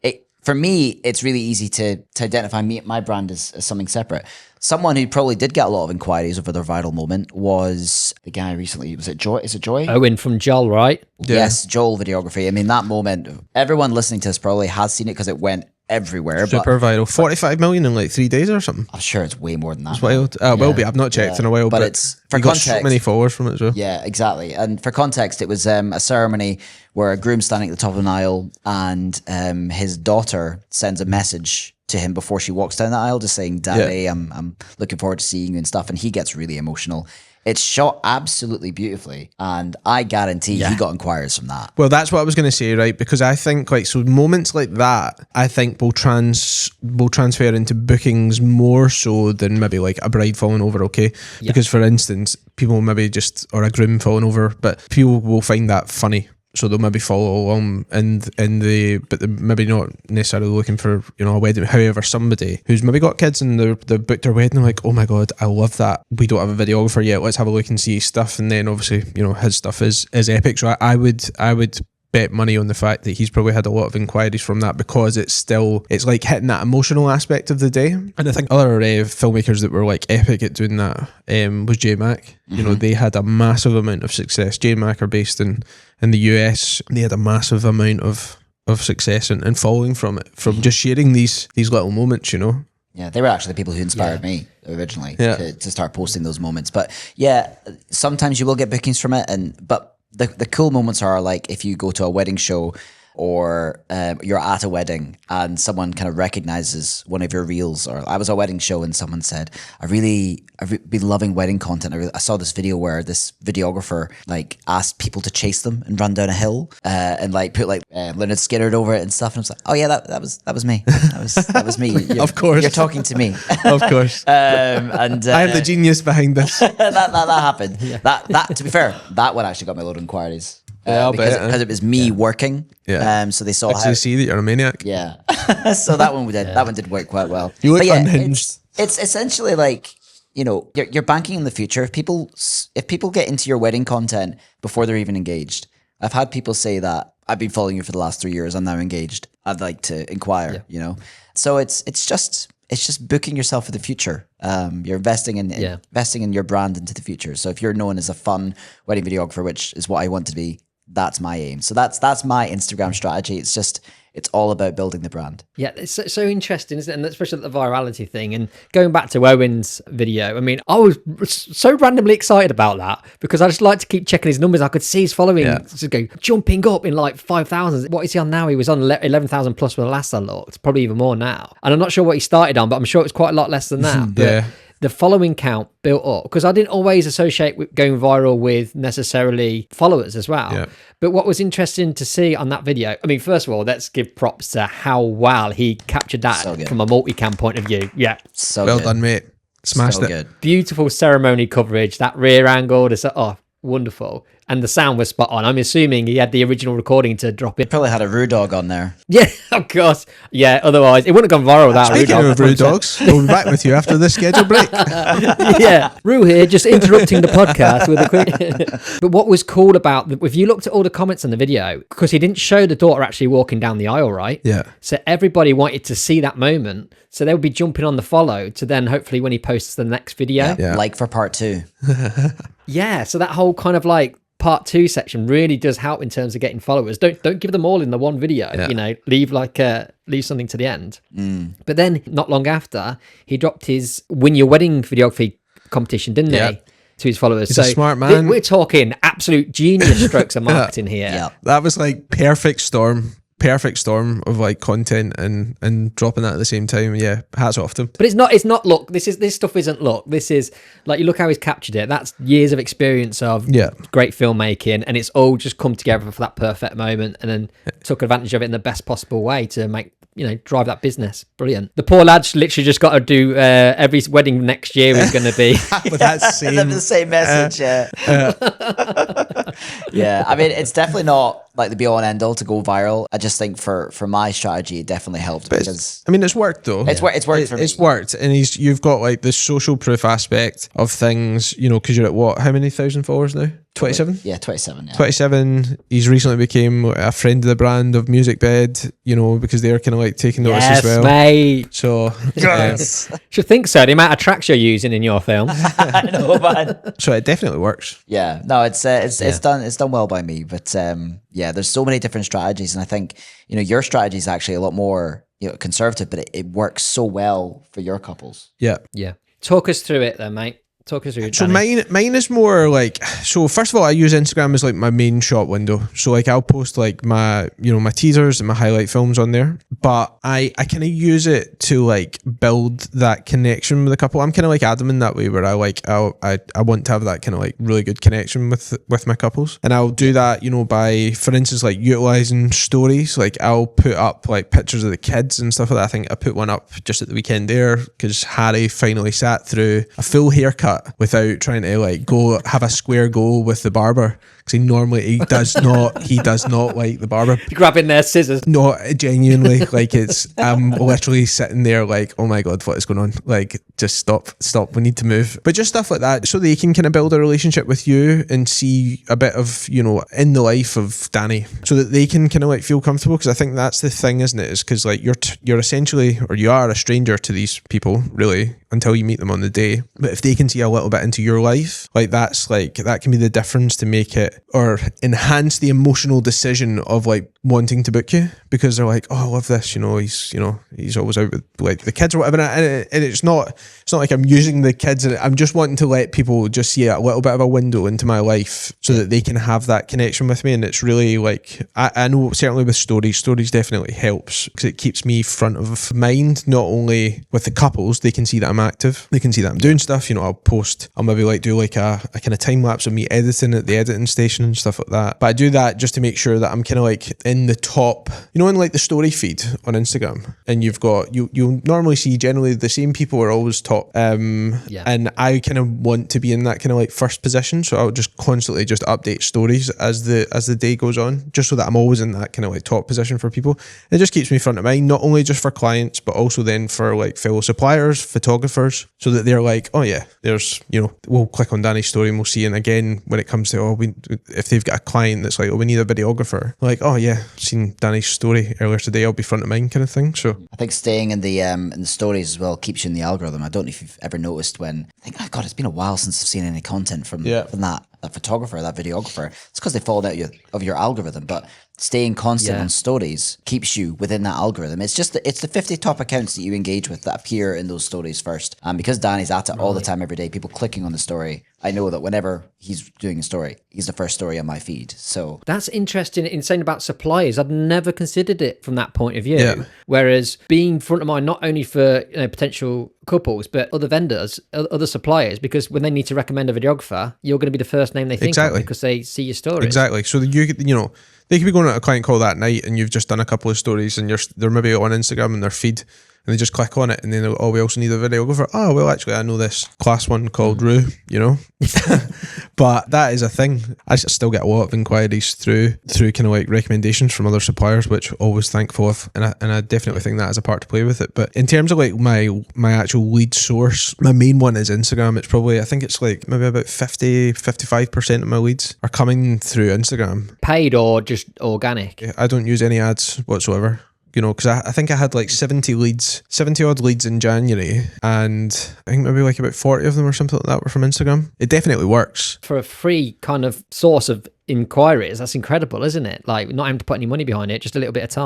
for me, it's really easy to identify my brand as something separate. Someone who probably did get a lot of inquiries over their viral moment was the guy recently. Was it Joy? Is it Joy? Owen from Joel, right? Yeah. Yes, Joel Videography. I mean, that moment, everyone listening to this probably has seen it because it went everywhere. Super viral. 45 million in like 3 days or something. I'm sure it's way more than that. It's wild. It will be. I've not checked in a while, But but it's, for you got context, so many followers from it as well. Yeah, exactly. And for context, it was a ceremony where a groom's standing at the top of an aisle and his daughter sends a message to him before she walks down the aisle, just saying, "Daddy, I'm looking forward to seeing you," and stuff. And he gets really emotional. It's shot absolutely beautifully, and I guarantee he got inquiries from that. Well, that's what I was going to say, right? Because I think so moments like that, I think will transfer into bookings more so than maybe like a bride falling over. Okay, because for instance, people maybe or a groom falling over, but people will find that funny. So they'll maybe follow along but they're maybe not necessarily looking for, a wedding. However, somebody who's maybe got kids and they've booked their wedding, they're like, oh my God, I love that. We don't have a videographer yet. Let's have a look and see his stuff. And then obviously, his stuff is epic. So I would bet money on the fact that he's probably had a lot of inquiries from that, because it's like hitting that emotional aspect of the day. And I think other filmmakers that were like epic at doing that was J-Mac. They had a massive amount of success. J-Mac are based in the US. They had a massive amount of success and following from it, from just sharing these little moments, Yeah, they were actually the people who inspired me originally to start posting those moments. But yeah, sometimes you will get bookings from it, but the cool moments are like if you go to a wedding show or you're at a wedding and someone kind of recognizes one of your reels. Or I was at a wedding show and someone said, I've been loving wedding content. I saw this video where this videographer like asked people to chase them and run down a hill and like put like Leonard Skinner over it and stuff. And I was like, oh yeah, that was me. That was me. Of course, you're talking to me. Of course. And I am the genius behind this. that happened. Yeah. That to be fair, that one actually got me a load of inquiries. Because it was me working. Yeah. So they saw how see that you're a maniac. Yeah. So that one did work quite well. You look unhinged. It's essentially like, you're banking on the future. If people get into your wedding content before they're even engaged, I've had people say that I've been following you for the last 3 years. I'm now engaged. I'd like to inquire. So it's just booking yourself for the future. You're investing in your brand into the future. So if you're known as a fun wedding videographer, which is what I want to be, that's my aim. So that's my Instagram strategy. It's all about building the brand. Yeah, it's so interesting, isn't it? And especially the virality thing. And going back to Owen's video, I mean, I was so randomly excited about that because I just like to keep checking his numbers. I could see his following just go jumping up in like 5,000. What is he on now? He was on 11,000 plus for the last I looked, probably even more now. And I'm not sure what he started on, but I'm sure it was quite a lot less than that. But the following count built up because I didn't always associate with going viral with necessarily followers as well. Yeah. But what was interesting to see on that video, I mean, first of all, let's give props to how well he captured that from a multicam point of view. Yeah. Well done, mate. Smashed it. Good. Beautiful ceremony coverage, that rear angle, wonderful. And the sound was spot on. I'm assuming he had the original recording to drop it. Probably had a RooDog on there. Yeah, of course. Yeah, otherwise it wouldn't have gone viral without Speaking of RooDogs, we'll be back with you after this scheduled break. Yeah, Roo here, just interrupting the podcast with a quick... But what was cool about... If you looked at all the comments on the video, because he didn't show the daughter actually walking down the aisle, right? Yeah. So everybody wanted to see that moment. So they would be jumping on the follow to then hopefully when he posts the next video. Yeah. Like for part 2. Yeah, so that whole kind of like part 2 section really does help in terms of getting followers. Don't give them all in the one video. Leave something to the end. But then not long after, he dropped his Win Your Wedding Videography competition, didn't he, to his followers? He's a smart man. We're talking absolute genius strokes of marketing here. Yeah. That was like perfect storm of like content and dropping that at the same time. Yeah, hats off to him. But it's not luck. This stuff isn't luck. This is like, you look how he's captured it. That's years of experience of great filmmaking, and it's all just come together for that perfect moment, and then took advantage of it in the best possible way to make, drive that business. Brilliant. The poor lad's literally just got to do every wedding next year is going to be with that same the same message. Yeah. I mean, it's definitely not like the be all and end all to go viral. I just think for my strategy, it definitely helped because I mean, it's worked though. It's worked for me. It's worked, and you've got like the social proof aspect of things, you know, because you're at what? How many thousand followers now? 27? Yeah, 27. Yeah. 27. He's recently became a friend of the brand of Musicbed, you know, because they're kind of like taking notice as well. Mate. So, Should think so. The amount of tracks you're using in your film. I know, man. so it definitely works. Yeah, no, it's done well by me, but yeah, there's so many different strategies, and I think your strategy is actually a lot more conservative, but it works so well for your couples. Yeah. Talk us through it then, mate. Talk us through it. So mine is more like, so first of all, I use Instagram as like my main shop window. So like I'll post like my teasers and my highlight films on there, but I kind of use it to like build that connection with a couple. I'm kind of like Adam in that way, where I want to have that kind of like really good connection with my couples, and I'll do that by, for instance, like utilizing stories. Like I'll put up like pictures of the kids and stuff like that. I think I put one up just at the weekend there because Harry finally sat through a full haircut without trying to like go have a square go with the barber, because he does not like the barber grabbing their scissors. No, genuinely, like I'm literally sitting there like, oh my god, what is going on? Like, just stop, we need to move. But just stuff like that, so they can kind of build a relationship with you and see a bit of in the life of Danny, so that they can kind of like feel comfortable. Because I think that's the thing, isn't it? Is because like you're essentially, or you are a stranger to these people really until you meet them on the day. But if they can see a little bit into your life, like that can be the difference to make it or enhance the emotional decision of like wanting to book you, because they're like, oh, I love this, he's always out with like the kids or whatever, and it's not like I'm using the kids, and I'm just wanting to let people just see a little bit of a window into my life so that they can have that connection with me. And it's really like, I know certainly with stories definitely helps, because it keeps me front of mind, not only with the couples. They can see that I'm active, they can see that I'm doing stuff. I'll maybe like do like a kind of time lapse of me editing at the editing station and stuff like that. But I do that just to make sure that I'm kind of like in the top, in like the story feed on Instagram, and you'll normally see generally the same people are always top. And I kind of want to be in that kind of like first position, so I'll just constantly just update stories as the day goes on, just so that I'm always in that kind of like top position for people. It just keeps me front of mind, not only just for clients, but also then for like fellow suppliers, photographers, so that they're like, oh yeah, there's, we'll click on Danny's story and we'll see. And again, when it comes to, if they've got a client that's like, oh, we need a videographer, like, oh yeah, seen Danny's story earlier today, I'll be front of mind kind of thing. So I think staying in the stories as well keeps you in the algorithm. I don't know if you've ever noticed when, I think, oh God, it's been a while since I've seen any content from that photographer, that videographer. It's because they fall out of your algorithm, but staying constant on stories keeps you within that algorithm. It's just it's the 50 top accounts that you engage with that appear in those stories first. And because Danny's at it all the time, every day, people clicking on the story, I know that whenever he's doing a story, he's the first story on my feed. So that's interesting in saying about suppliers. I'd never considered it from that point of view. Yeah. Whereas being front of mind, not only for potential couples, but other vendors, other suppliers, because when they need to recommend a videographer, you're going to be the first name they think of because they see your stories. Exactly. So they could be going on a client call that night, and you've just done a couple of stories, and they're maybe on Instagram in their feed, and they just click on it, and then they'll, oh, we also need a videographer. Oh, well, actually, I know this class one called Roo, But that is a thing. I still get a lot of inquiries through kind of like recommendations from other suppliers, which I'm always thankful of, and I definitely think that has a part to play with it. But in terms of like my actual lead source, my main one is Instagram. It's probably, I think it's like maybe about 55% of my leads are coming through Instagram. Paid or just organic? I don't use any ads whatsoever. Because I think I had like 70 odd leads in January, and I think maybe like about 40 of them or something like that were from Instagram. It definitely works. For a free kind of source of inquiries, that's incredible, isn't it? Like, not having to put any money behind it, just a little bit of time.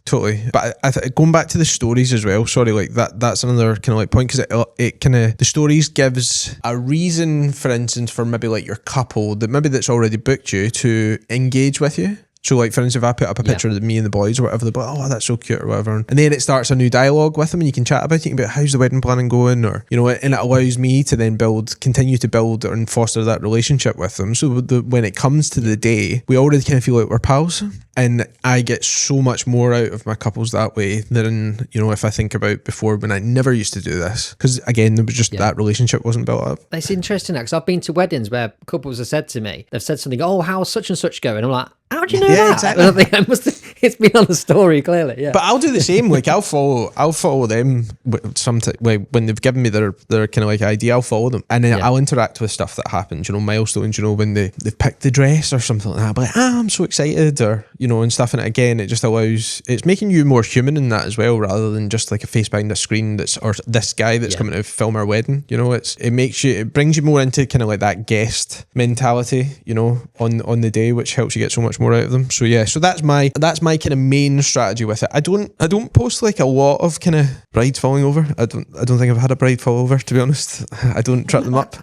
Totally. But going back to the stories as well, sorry, like that's another kind of like point, because it kind of, the stories gives a reason, for instance, for maybe like your couple that's already booked you to engage with you. So like, for instance, if I put up a picture of me and the boys or whatever, they're like, oh, that's so cute or whatever. And then it starts a new dialogue with them, and you can chat about it. You can be like, how's the wedding planning going? Or, and it allows me to then continue to build and foster that relationship with them. So when it comes to the day, we already kind of feel like we're pals. And I get so much more out of my couples that way than, you know, if I think about before when I never used to do this. Because again, there was just that relationship wasn't built up. It's interesting because I've been to weddings where couples have said to me, they've said something, oh, how's such and such going? I'm like, how do you know that? Exactly. And I think it's been on the story clearly. Yeah. But I'll do the same. Like I'll follow them when they've given me their kind of like idea. I'll follow them, and then I'll interact with stuff that happens. You know, milestones. You know, when they've picked the dress or something like that. I'll be like, I'm so excited, or you know, and stuff. And again, it just it's making you more human in that as well, rather than just like a face behind a screen or this guy that's coming to film our wedding. You know, it brings you more into kind of like that guest mentality. You know, on the day, which helps you get so much more out of them. So yeah, so that's my kind of main strategy with it. I don't post like a lot of kind of brides falling over. I don't think I've had a bride fall over, to be honest. I don't trip them up.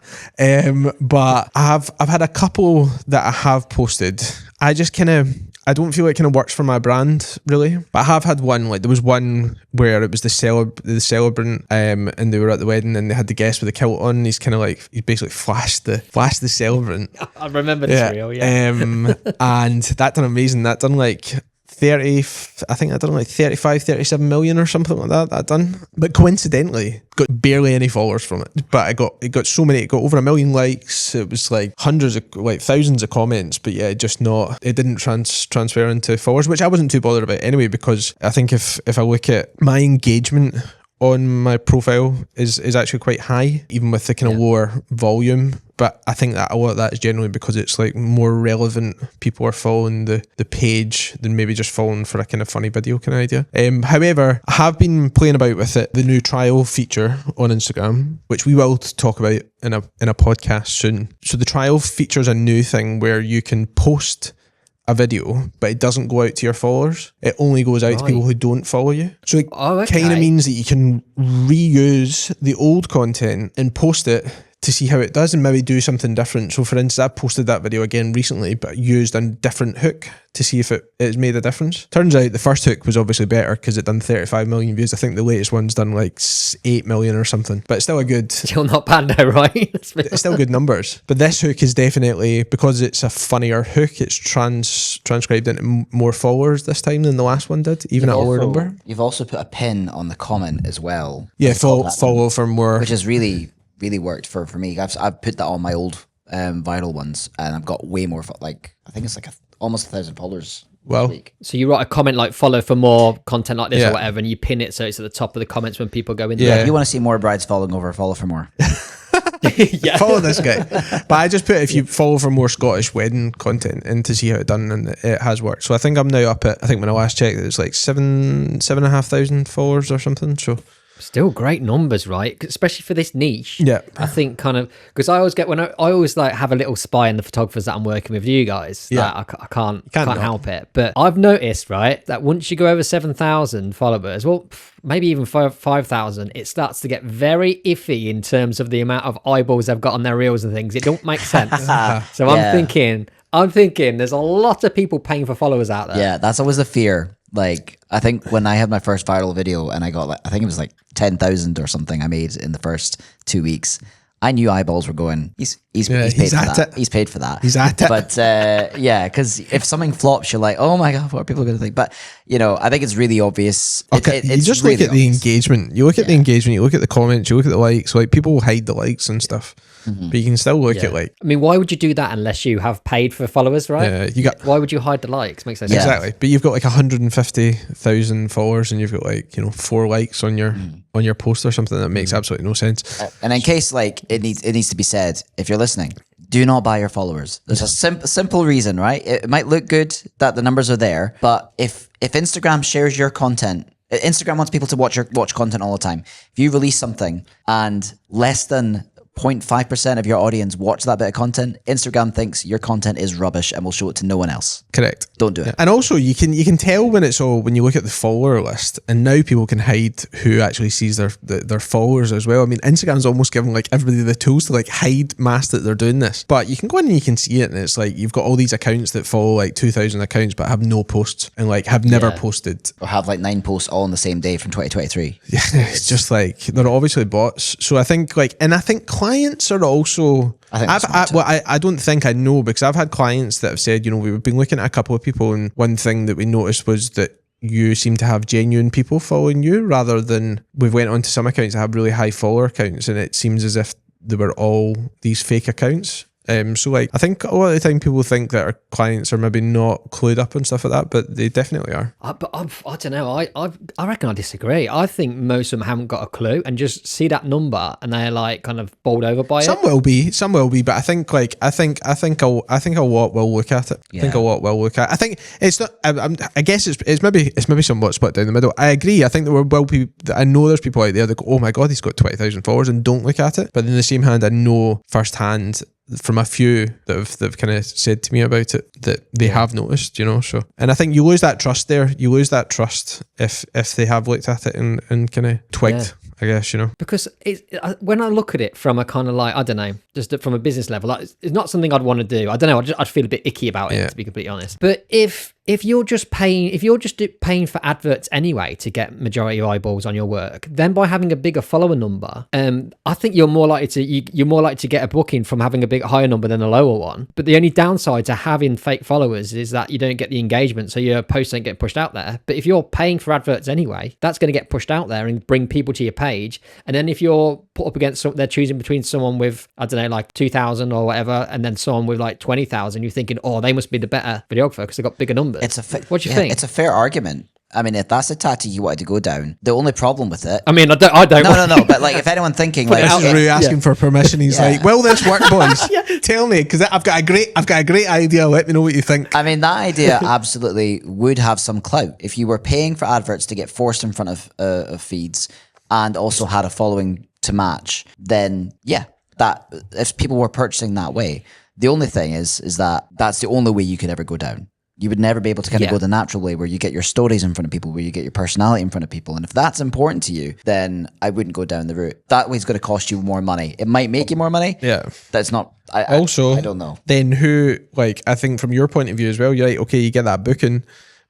But I've had a couple that I have posted. I don't feel it kind of works for my brand really, but I have had one. Like there was one where it was the celebrant, and they were at the wedding and they had the guest with the kilt on. And he basically flashed the celebrant. I remember this reel, and that done amazing. That done like 35, 37 million or something like that done. But coincidentally, got barely any followers from it. But it got so many, it got over 1 million likes. It was like thousands of comments. But yeah, it didn't transfer into followers, which I wasn't too bothered about anyway, because I think if I look at my engagement on my profile is actually quite high, even with the kind of lower volume. But I think that a lot of that is generally because it's like more relevant. People are following the page than maybe just following for a kind of funny video kind of idea. However, I have been playing about with it, the new trial feature on Instagram, which we will talk about in a podcast soon. So the trial feature is a new thing where you can post a video, but it doesn't go out to your followers. It only goes out to people who don't follow you. So it kind of means that you can reuse the old content and post it to see how it does and maybe do something different. So for instance, I posted that video again recently, but used a different hook to see if it's made a difference. Turns out the first hook was obviously better because it done 35 million views. I think the latest one's done like 8 million or something, but it's still still not bad though, right? It's still good numbers. But this hook is definitely, because it's a funnier hook, it's transcribed into more followers this time than the last one did, even at a lower number. You've also put a pin on the comment as well. Yeah, follow for more. Which has really worked for me. I've put that on my old viral ones, and I've got way more. I think it's like almost 1,000 followers. Well, so you write a comment like "follow for more content like this" or whatever, and you pin it so it's at the top of the comments when people go in there. If you want to see more brides falling over, follow for more. Follow this guy. But I just put, if you follow for more Scottish wedding content, and to see how it done, and it has worked. So I think I'm now up at, I think when I last checked, it was like 7,500 followers or something. So still great numbers, right? Especially for this niche. Yeah. I think kind of, because I always get, I always like have a little spy on the photographers that I'm working with, you guys. Yeah. I can't help it. But I've noticed, right, that once you go over 7,000 followers, well, maybe even 5,000, it starts to get very iffy in terms of the amount of eyeballs they've got on their reels and things. It don't make sense. So I'm thinking there's a lot of people paying for followers out there. Yeah, that's always the fear. Like, I think when I had my first viral video and I got I think it was like 10,000 or something I made in the first 2 weeks, I knew eyeballs were going, he's paid for that. He's paid for that. He's at it. But because if something flops, you're like, oh my God, what are people going to think? But, I think it's really obvious. Okay, you just really look at the engagement. You look at the engagement, you look at the comments, you look at the likes. Like, people will hide the likes and stuff. But you can still look at like... I mean, why would you do that unless you have paid for followers, right? Yeah, why would you hide the likes? Makes no sense. Exactly. But you've got like 150,000 followers and you've got like, 4 likes on your post or something. That makes absolutely no sense. And in case like it needs to be said, if you're listening, do not buy your followers. There's a simple reason, right? It might look good that the numbers are there, but if Instagram shares your content, Instagram wants people to watch content all the time. If you release something and less than 0.5% of your audience watch that bit of content, Instagram thinks your content is rubbish and will show it to no one else. Correct. Don't do it. And also you can tell when you look at the follower list, and now people can hide who actually sees their followers as well. I mean, Instagram's almost giving like everybody the tools to like hide mask that they're doing this. But you can go in and you can see it, and it's like you've got all these accounts that follow like 2,000 accounts but have no posts and like have never posted. Or have like 9 posts all on the same day from 2023. Yeah, it's just like they're obviously bots. So I think clients are also. I think that's well, I don't think I know, because I've had clients that have said, you know, we've been looking at a couple of people, and one thing that we noticed was that you seem to have genuine people following you, rather than we've went onto some accounts that have really high follower counts, and it seems as if they were all these fake accounts. So like, I think a lot of the time people think that our clients are maybe not clued up and stuff like that, but they definitely are. I don't know. I reckon I disagree. I think most of them haven't got a clue and just see that number and they're like kind of bowled over by Some it. Some will be, but I think a lot will look at it. Yeah. I think a lot will look at it. I think it's not. I guess it's maybe somewhat split down the middle. I agree. I think there will be. I know there's people out there that go, oh my god, he's got 20,000 followers, and don't look at it. But in the same hand, I know firsthand from a few that have kind of said to me about it that they have noticed, you know. So, and I think you lose that trust there. You lose that trust if they have looked at it and kind of twigged, I guess, you know. Because when I look at it from a kind of like, I don't know, just from a business level, like, it's not something I'd want to do. I don't know. I'd feel a bit icky about it, to be completely honest. But if you're just paying for adverts anyway to get majority of eyeballs on your work, then by having a bigger follower number, I think you're more likely to get a booking from having a higher number than a lower one. But the only downside to having fake followers is that you don't get the engagement, so your posts don't get pushed out there. But if you're paying for adverts anyway, that's going to get pushed out there and bring people to your page. And then if you're put up against they're choosing between someone with, I don't know, like 2,000 or whatever, and then someone with like 20,000, you're thinking, oh, they must be the better videographer because they've got bigger numbers. What do you think? It's a fair argument. I mean, if that's the tactic you wanted to go down, the only problem with it... I mean, I don't No, but like, if anyone thinking... like, this is Roo asking for permission. He's like, will this work, boys? Tell me, because I've got a great idea. Let me know what you think. I mean, that idea absolutely would have some clout. If you were paying for adverts to get forced in front of feeds and also had a following to match, then that if people were purchasing that way, the only thing is that that's the only way you could ever go down. You would never be able to kind of go the natural way where you get your stories in front of people, where you get your personality in front of people. And if that's important to you, then I wouldn't go down the route. That way it's going to cost you more money. It might make you more money. Yeah. That's not... I don't know. Then who, like, I think from your point of view as well, you're like, okay, you get that booking,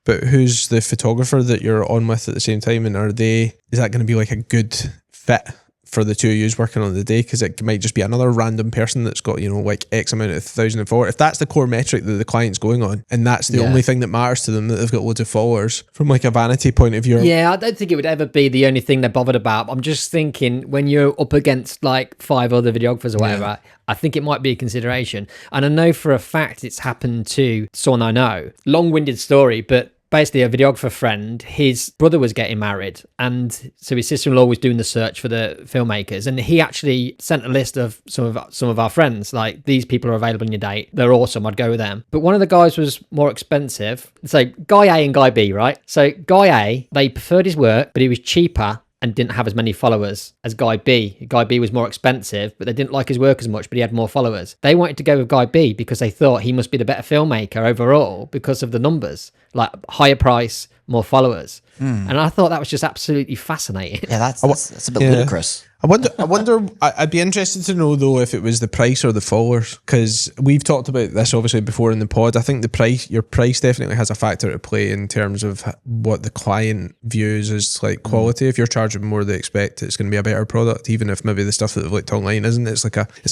but who's the photographer that you're on with at the same time? And is that going to be like a good fit for the two of you working on the day? Because it might just be another random person that's got, you know, like X amount of 1,000 followers. If that's the core metric that the client's going on, and that's the only thing that matters to them, that they've got loads of followers, from like a vanity point of view. Yeah, I don't think it would ever be the only thing they're bothered about. I'm just thinking when you're up against like 5 other videographers or whatever, I think it might be a consideration. And I know for a fact it's happened to someone I know. Long-winded story, but basically a videographer friend, his brother was getting married, and so his sister-in-law was doing the search for the filmmakers, and he actually sent a list of some of our friends, like, these people are available in your date, they're awesome, I'd go with them. But one of the guys was more expensive. So guy A and guy B, right? So guy A, they preferred his work, but he was cheaper and didn't have as many followers as guy B. Guy B was more expensive, but they didn't like his work as much, but he had more followers. They wanted to go with guy B because they thought he must be the better filmmaker overall because of the numbers, like higher price, more followers. And I thought that was just absolutely fascinating. Yeah, that's a bit ludicrous. I wonder. I'd be interested to know though if it was the price or the followers, because we've talked about this obviously before in the pod. I think your price definitely has a factor to play in terms of what the client views as like quality. If you're charging more, they expect it's going to be a better product, even if maybe the stuff that they've looked online isn't. It's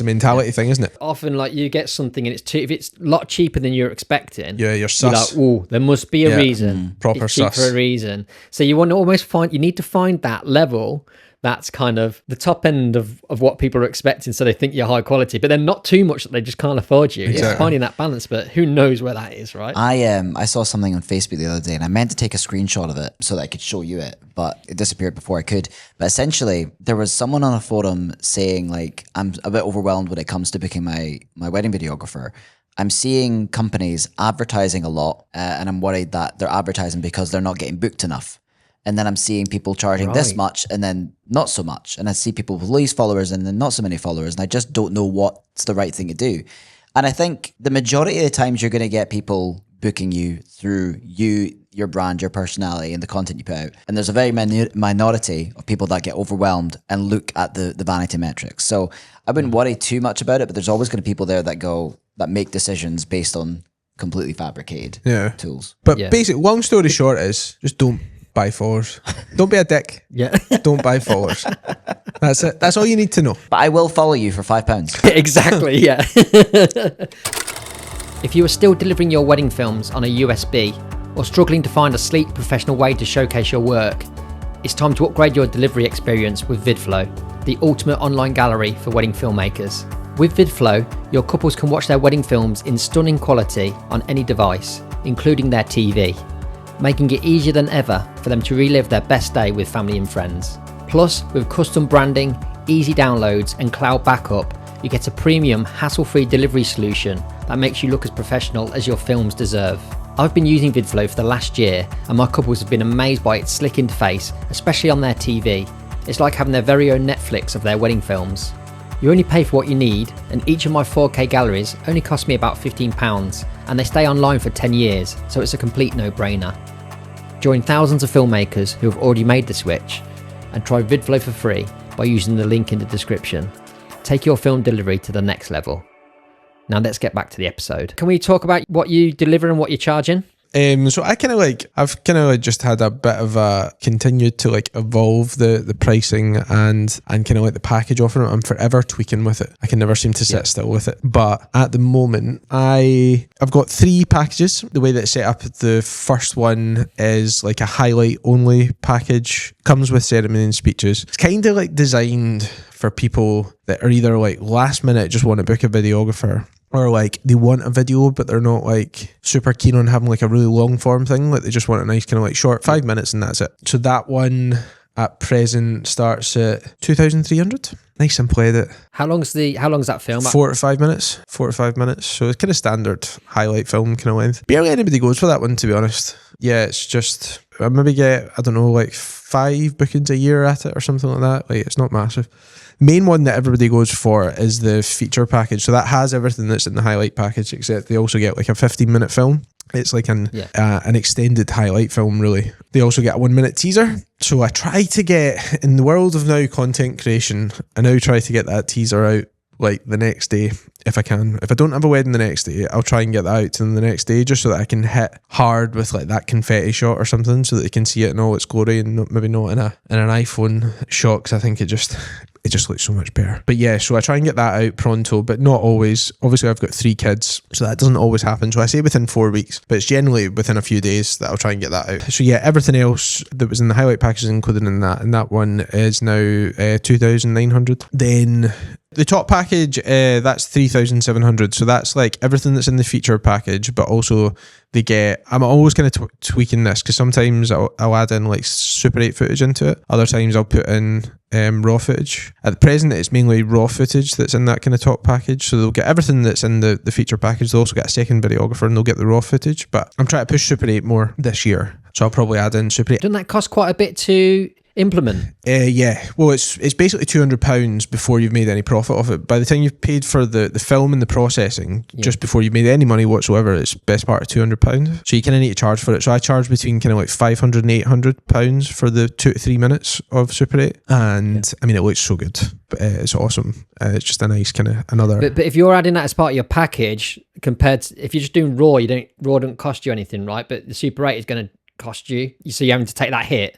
a mentality thing, isn't it? Often, like, you get something and if it's a lot cheaper than you're expecting, you're sus. You're like, oh, there must be a reason. Proper it's cheap sus for a reason. So you want to you need to find that level that's kind of the top end of what people are expecting, so they think you're high quality, but then not too much that they just can't afford you. Exactly. It's finding that balance, but who knows where that is, right? I saw something on Facebook the other day, and I meant to take a screenshot of it so that I could show you it, but it disappeared before I could. But essentially, there was someone on a forum saying, like, I'm a bit overwhelmed when it comes to booking my wedding videographer. I'm seeing companies advertising a lot, and I'm worried that they're advertising because they're not getting booked enough. And then I'm seeing people charging this much and then not so much. And I see people with these followers and then not so many followers. And I just don't know what's the right thing to do. And I think the majority of the times you're going to get people booking you through your brand, your personality, and the content you put out. And there's a very minority of people that get overwhelmed and look at the vanity metrics. So I wouldn't worry too much about it, but there's always going to be people there that make decisions based on completely fabricated tools. But basically, long story short is just don't buy followers. Don't be a dick. Yeah. Don't buy followers. That's it. That's all you need to know. But I will follow you for £5. Exactly, yeah. If you are still delivering your wedding films on a USB or struggling to find a sleek, professional way to showcase your work, it's time to upgrade your delivery experience with VidFlow, the ultimate online gallery for wedding filmmakers. With VidFlow, your couples can watch their wedding films in stunning quality on any device, including their TV, making it easier than ever for them to relive their best day with family and friends. Plus, with custom branding, easy downloads and cloud backup, you get a premium, hassle-free delivery solution that makes you look as professional as your films deserve. I've been using VidFlow for the last year and my couples have been amazed by its slick interface, especially on their TV. It's like having their very own Netflix of their wedding films. You only pay for what you need, and each of my 4K galleries only cost me about £15, and they stay online for 10 years, so it's a complete no-brainer. Join thousands of filmmakers who have already made the switch, and try VidFlow for free by using the link in the description. Take your film delivery to the next level. Now let's get back to the episode. Can we talk about what you deliver and what you're charging? So I've kind of just had a bit of a continued to like evolve the pricing and kind of like the package offering. I'm forever tweaking with it. I can never seem to sit still with it. But at the moment, I've got 3 packages. The way that it's set up, the first one is like a highlight only package. Comes with ceremony and speeches. It's kind of like designed for people that are either like last minute just want to book a videographer, or like they want a video but they're not like super keen on having like a really long form thing. Like they just want a nice kind of like short 5 minutes and that's it. So that one at present starts at 2,300. Nice simple edit. How long's that film? 4 to 5 minutes. 4 to 5 minutes. So it's kind of standard highlight film kind of length. Barely anybody goes for that one, to be honest. Yeah, it's just I maybe get, I don't know, like 5 bookings a year at it or something like that. Like it's not massive. Main one that everybody goes for is the feature package. So that has everything that's in the highlight package, except they also get like a 15-minute film. It's like an extended highlight film, really. They also get a 1-minute teaser. So I try to get, in the world of now content creation, I now try to get that teaser out like the next day if I can. If I don't have a wedding the next day, I'll try and get that out to them the next day, just so that I can hit hard with like that confetti shot or something, so that they can see it in all its glory and maybe not in an iPhone shot, because I think it just looks so much better. But yeah, so I try and get that out pronto, but not always. Obviously I've got 3 kids, so that doesn't always happen. So I say within 4 weeks, but it's generally within a few days that I'll try and get that out. So yeah, everything else that was in the highlight package is included in that, and that one is now 2,900. Then the top package, that's 3,700. So that's like everything that's in the feature package, but also they get, I'm always kind of tweaking this, because sometimes I'll add in like Super 8 footage into it. Other times I'll put in raw footage. At the present, it's mainly raw footage that's in that kind of top package. So they'll get everything that's in the feature package. They'll also get a second videographer and they'll get the raw footage. But I'm trying to push Super 8 more this year. So I'll probably add in Super 8. Doesn't that cost quite a bit to implement? Yeah, well, it's basically £200 before you've made any profit off it. By the time you've paid for the film and the processing, just before you've made any money whatsoever, it's best part of £200. So you kind of need to charge for it. So I charge between kind of like £500 and £800 for the 2 to 3 minutes of Super 8, and I mean, it looks so good. But it's awesome. It's just a nice kind of another. But if you're adding that as part of your package, compared to if you're just doing raw, raw doesn't cost you anything, right? But the Super 8 is going to cost you, so you're having to take that hit.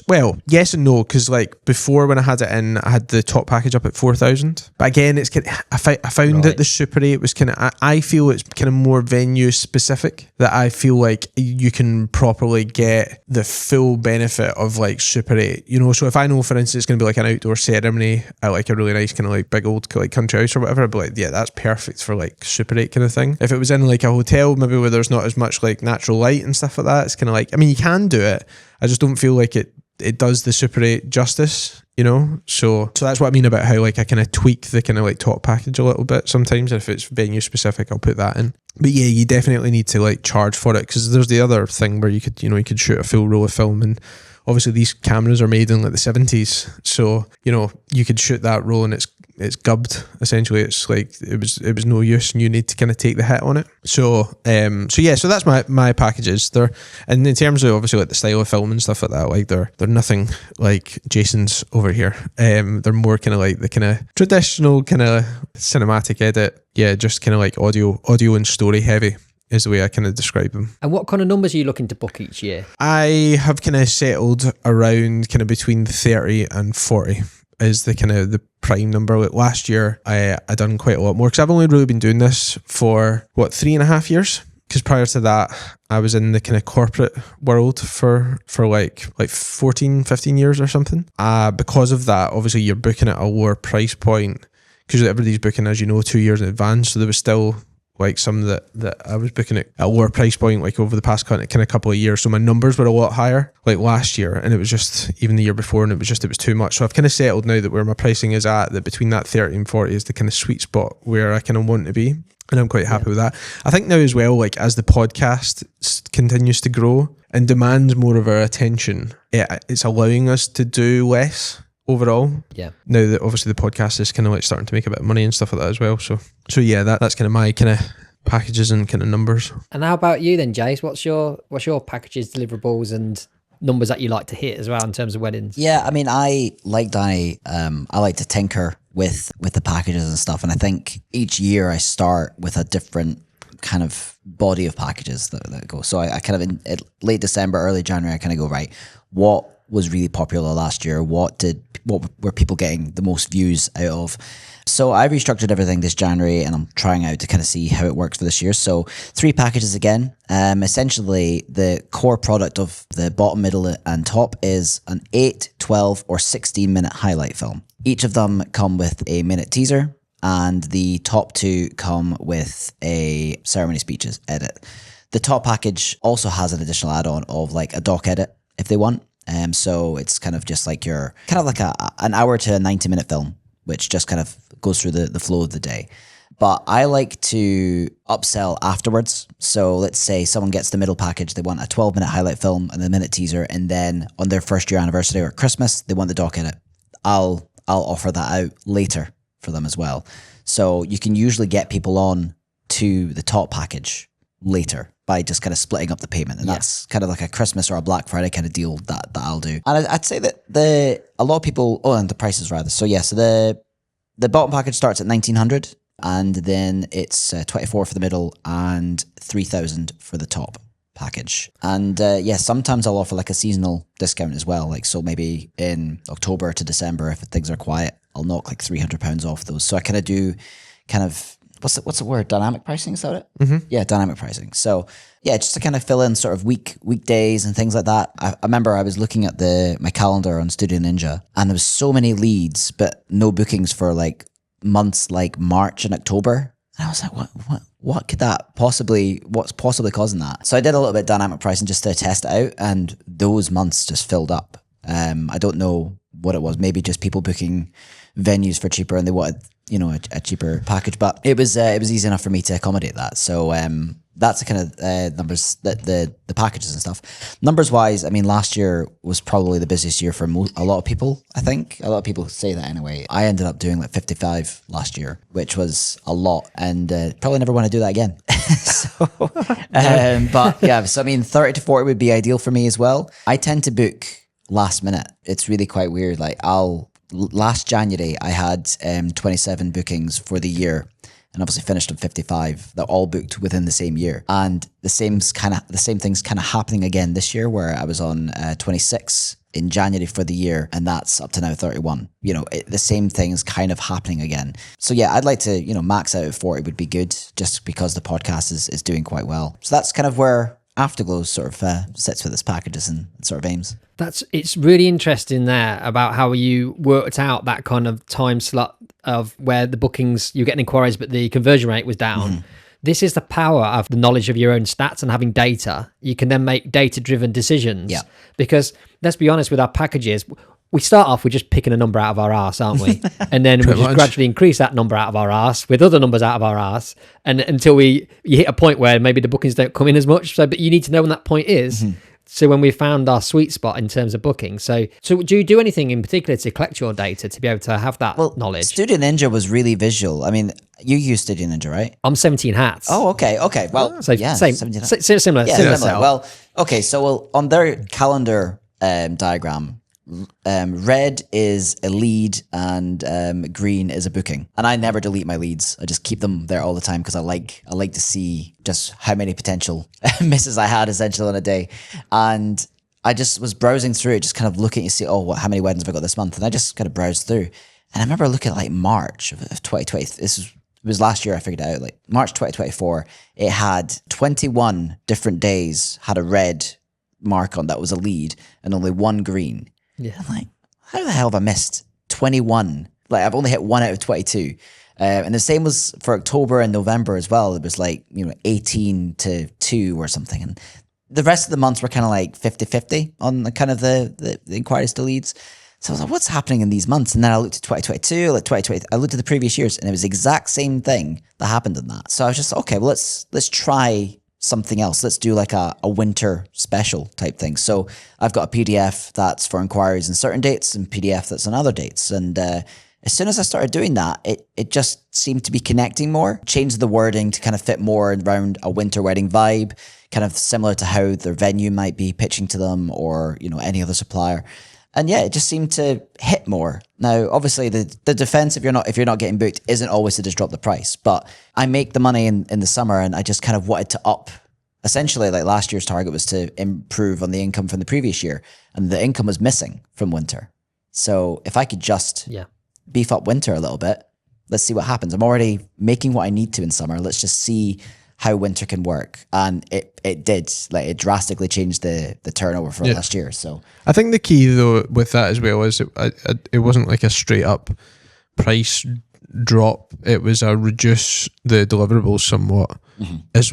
Well, yes and no, because like before when I had it in, I had the top package up at 4,000. But again, it's kind of, I found that the Super 8 was kind of, I feel it's kind of more venue specific, that I feel like you can properly get the full benefit of like Super 8, you know. So if I know, for instance, it's going to be like an outdoor ceremony at like a really nice kind of like big old like country house or whatever, I'd be like, yeah, that's perfect for like Super 8 kind of thing. If it was in like a hotel, maybe where there's not as much like natural light and stuff like that, it's kind of like, I mean, you can do it, I just don't feel like it does the Super 8 justice, you know. So that's what I mean about how like I kind of tweak the kind of like top package a little bit sometimes. If it's venue specific, I'll put that in. But yeah, you definitely need to like charge for it, because there's the other thing where you could shoot a full roll of film, and obviously these cameras are made in like the 70s, so you know you could shoot that roll and it's gubbed essentially. It's like it was no use, and you need to kind of take the hit on it. So so that's my packages there. And in terms of obviously like the style of film and stuff like that, like they're nothing like Jason's over here. They're more kind of like the kind of traditional kind of cinematic edit. Yeah, just kind of like audio and story heavy. is the way I kind of describe them. And what kind of numbers are you looking to book each year? I have kind of settled around kind of between 30 and 40 is the kind of the prime number. Like last year, I done quite a lot more because I've only really been doing this for 3.5 years. Because prior to that, I was in the kind of corporate world for like 14, 15 years or something. Because of that, obviously you're booking at a lower price point because everybody's booking, as you know, 2 years in advance. So there was still like some that I was booking at a lower price point, like over the past kind of couple of years. So my numbers were a lot higher, like last year, and it was just even the year before, and it was too much. So I've kind of settled now that where my pricing is at, that between that 30 and 40 is the kind of sweet spot where I kind of want to be. And I'm quite happy with that. I think now as well, like as the podcast continues to grow and demands more of our attention, it's allowing us to do less overall. Yeah. Now that obviously the podcast is kind of like starting to make a bit of money and stuff like that as well. So yeah, that's kind of my kind of packages and kind of numbers. And how about you then, Jace? What's your packages, deliverables, and numbers that you like to hit as well in terms of weddings? Yeah, I mean, I like Danny. I like to tinker with the packages and stuff, and I think each year I start with a different kind of body of packages that go. So I kind of in late December, early January, I kind of go, right, what was really popular last year? What were people getting the most views out of? So I restructured everything this January, and I'm trying out to kind of see how it works for this year. So 3 packages again. Essentially, the core product of the bottom, middle, and top is an 8, 12, or 16-minute highlight film. Each of them come with a minute teaser, and the top 2 come with a ceremony speeches edit. The top package also has an additional add-on of like a doc edit if they want. So it's kind of just like an hour to a 90-minute film, which just kind of goes through the flow of the day. But I like to upsell afterwards. So let's say someone gets the middle package, they want a 12-minute highlight film and a minute teaser, and then on their first year anniversary or Christmas, they want the doc edit. I'll offer that out later for them as well. So you can usually get people on to the top package later by just kind of splitting up the payment. And that's kind of like a Christmas or a Black Friday kind of deal that I'll do. And I'd say that a lot of people, and the prices rather. So yeah, so the bottom package starts at 1,900, and then it's 24 for the middle and 3,000 for the top package. And sometimes I'll offer like a seasonal discount as well. Like, so maybe in October to December, if things are quiet, I'll knock like £300 off those. So I kind of do what's the word? Dynamic pricing, is that it? Mm-hmm. Yeah, dynamic pricing. So yeah, just to kind of fill in sort of weekdays and things like that. I remember I was looking at my calendar on Studio Ninja, and there was so many leads, but no bookings for like months like March and October. And I was like, what could that what's possibly causing that? So I did a little bit of dynamic pricing just to test it out, and those months just filled up. I don't know what it was. Maybe just people booking venues for cheaper, and they wanted, a cheaper package. But it was easy enough for me to accommodate that. So that's the kind of numbers, that the packages and stuff. Numbers wise, I mean, last year was probably the busiest year for a lot of people. I think a lot of people say that anyway. I ended up doing like 55 last year, which was a lot, and probably never want to do that again. But yeah, so I mean, 30 to 40 would be ideal for me as well. I tend to book last minute. It's really quite weird. Like last January, I had 27 bookings for the year, and obviously finished on 55. They're all booked within the same year, and the same thing's kind of happening again this year, where I was on 26 in January for the year, and that's up to now 31. The same thing's kind of happening again. So yeah, I'd like to max out at 40 would be good, just because the podcast is doing quite well. So that's kind of where Afterglow sort of sits with its packages and sort of aims. It's really interesting there about how you worked out that kind of time slot of where the bookings, you're getting inquiries, but the conversion rate was down. Mm-hmm. This is the power of the knowledge of your own stats and having data. You can then make data-driven decisions. Yeah. Because let's be honest with our packages, we start off with just picking a number out of our arse, aren't we? And then we just gradually increase that number out of our arse with other numbers out of our arse, and until you hit a point where maybe the bookings don't come in as much. So, but you need to know when that point is. Mm-hmm. So when we found our sweet spot in terms of booking. So do you do anything in particular to collect your data to be able to have that knowledge? Studio Ninja was really visual. I mean, you use Studio Ninja, right? I'm 17 Hats. Oh, okay. Well, so yeah, similar. Yeah, similar. Well, okay. So on their calendar diagram, red is a lead and green is a booking. And I never delete my leads. I just keep them there all the time because I like to see just how many potential misses I had essentially on a day. And I just was browsing through it, just kind of looking to see, how many weddings have I got this month? And I just kind of browsed through. And I remember looking at like March of 2020. It was last year I figured it out. Like March 2024, it had 21 different days had a red mark on that was a lead and only one green. Yeah. I'm like, how the hell have I missed 21? Like I've only hit 1 out of 22. And the same was for October and November as well. It was like, 18 to 2 or something. And the rest of the months were kind of like 50-50 on the kind of the inquiries to leads. So I was like, what's happening in these months? And then I looked at 2022, like 2020, I looked at the previous years and it was the exact same thing that happened in that. So I was just, okay, well, let's try something else. Let's do like a winter special type thing. So I've got a PDF that's for inquiries on certain dates and PDF that's on other dates. And as soon as I started doing that, it just seemed to be connecting more. Changed the wording to kind of fit more around a winter wedding vibe, kind of similar to how their venue might be pitching to them or, any other supplier. And yeah, it just seemed to hit more. Now, obviously, the defense if you're not getting booked isn't always to just drop the price. But I make the money in the summer, and I just kind of wanted to up. Essentially, like last year's target was to improve on the income from the previous year, and the income was missing from winter. So if I could just beef up winter a little bit, let's see what happens. I'm already making what I need to in summer. Let's just see how winter can work. And it did. Like it drastically changed the turnover from last year. So I think the key though with that as well is it wasn't like a straight up price drop. It was a reduce the deliverables somewhat as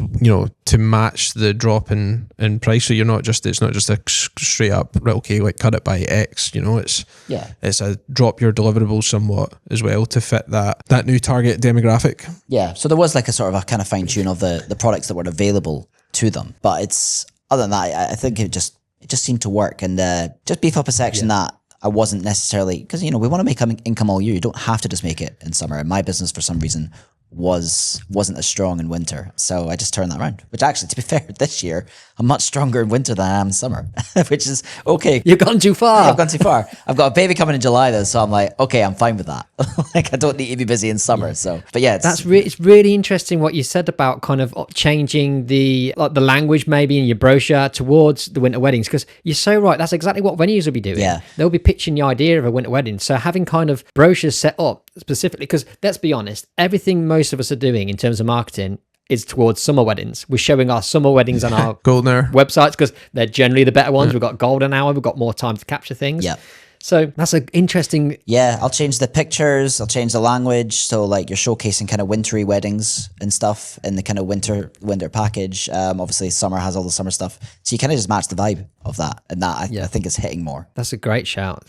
to match the drop in price. So it's not just a straight up right, okay, like cut it by X, it's a drop your deliverables somewhat as well to fit that new target demographic. Yeah, so there was like a sort of a kind of fine tune of the products that were available to them, but it's other than that, I think it just seemed to work. And just beef up a section that I wasn't necessarily, because we want to make income all year. You don't have to just make it in summer. And my business for some reason wasn't as strong in winter, so I just turned that around. Which actually, to be fair, this year I'm much stronger in winter than I am in summer, which is okay. You've gone too far. I've gone too far. I've got a baby coming in July though, so I'm like, okay, I'm fine with that. Like I don't need to be busy in summer. So, but yeah, it's really interesting what you said about kind of changing the language maybe in your brochure towards the winter weddings, because you're so right. That's exactly what venues will be doing. Yeah, they'll be pitching the idea of a winter wedding. So having kind of brochures set up specifically, because let's be honest, everything most of us are doing in terms of marketing is towards summer weddings. We're showing our summer weddings on our golden hour websites because they're generally the better ones. We've got golden hour, we've got more time to capture things. Yeah. So that's an interesting... Yeah, I'll change the pictures, I'll change the language. So like you're showcasing kind of wintry weddings and stuff in the kind of winter package. Obviously summer has all the summer stuff. So you kind of just match the vibe of that. And that I think is hitting more. That's a great shout.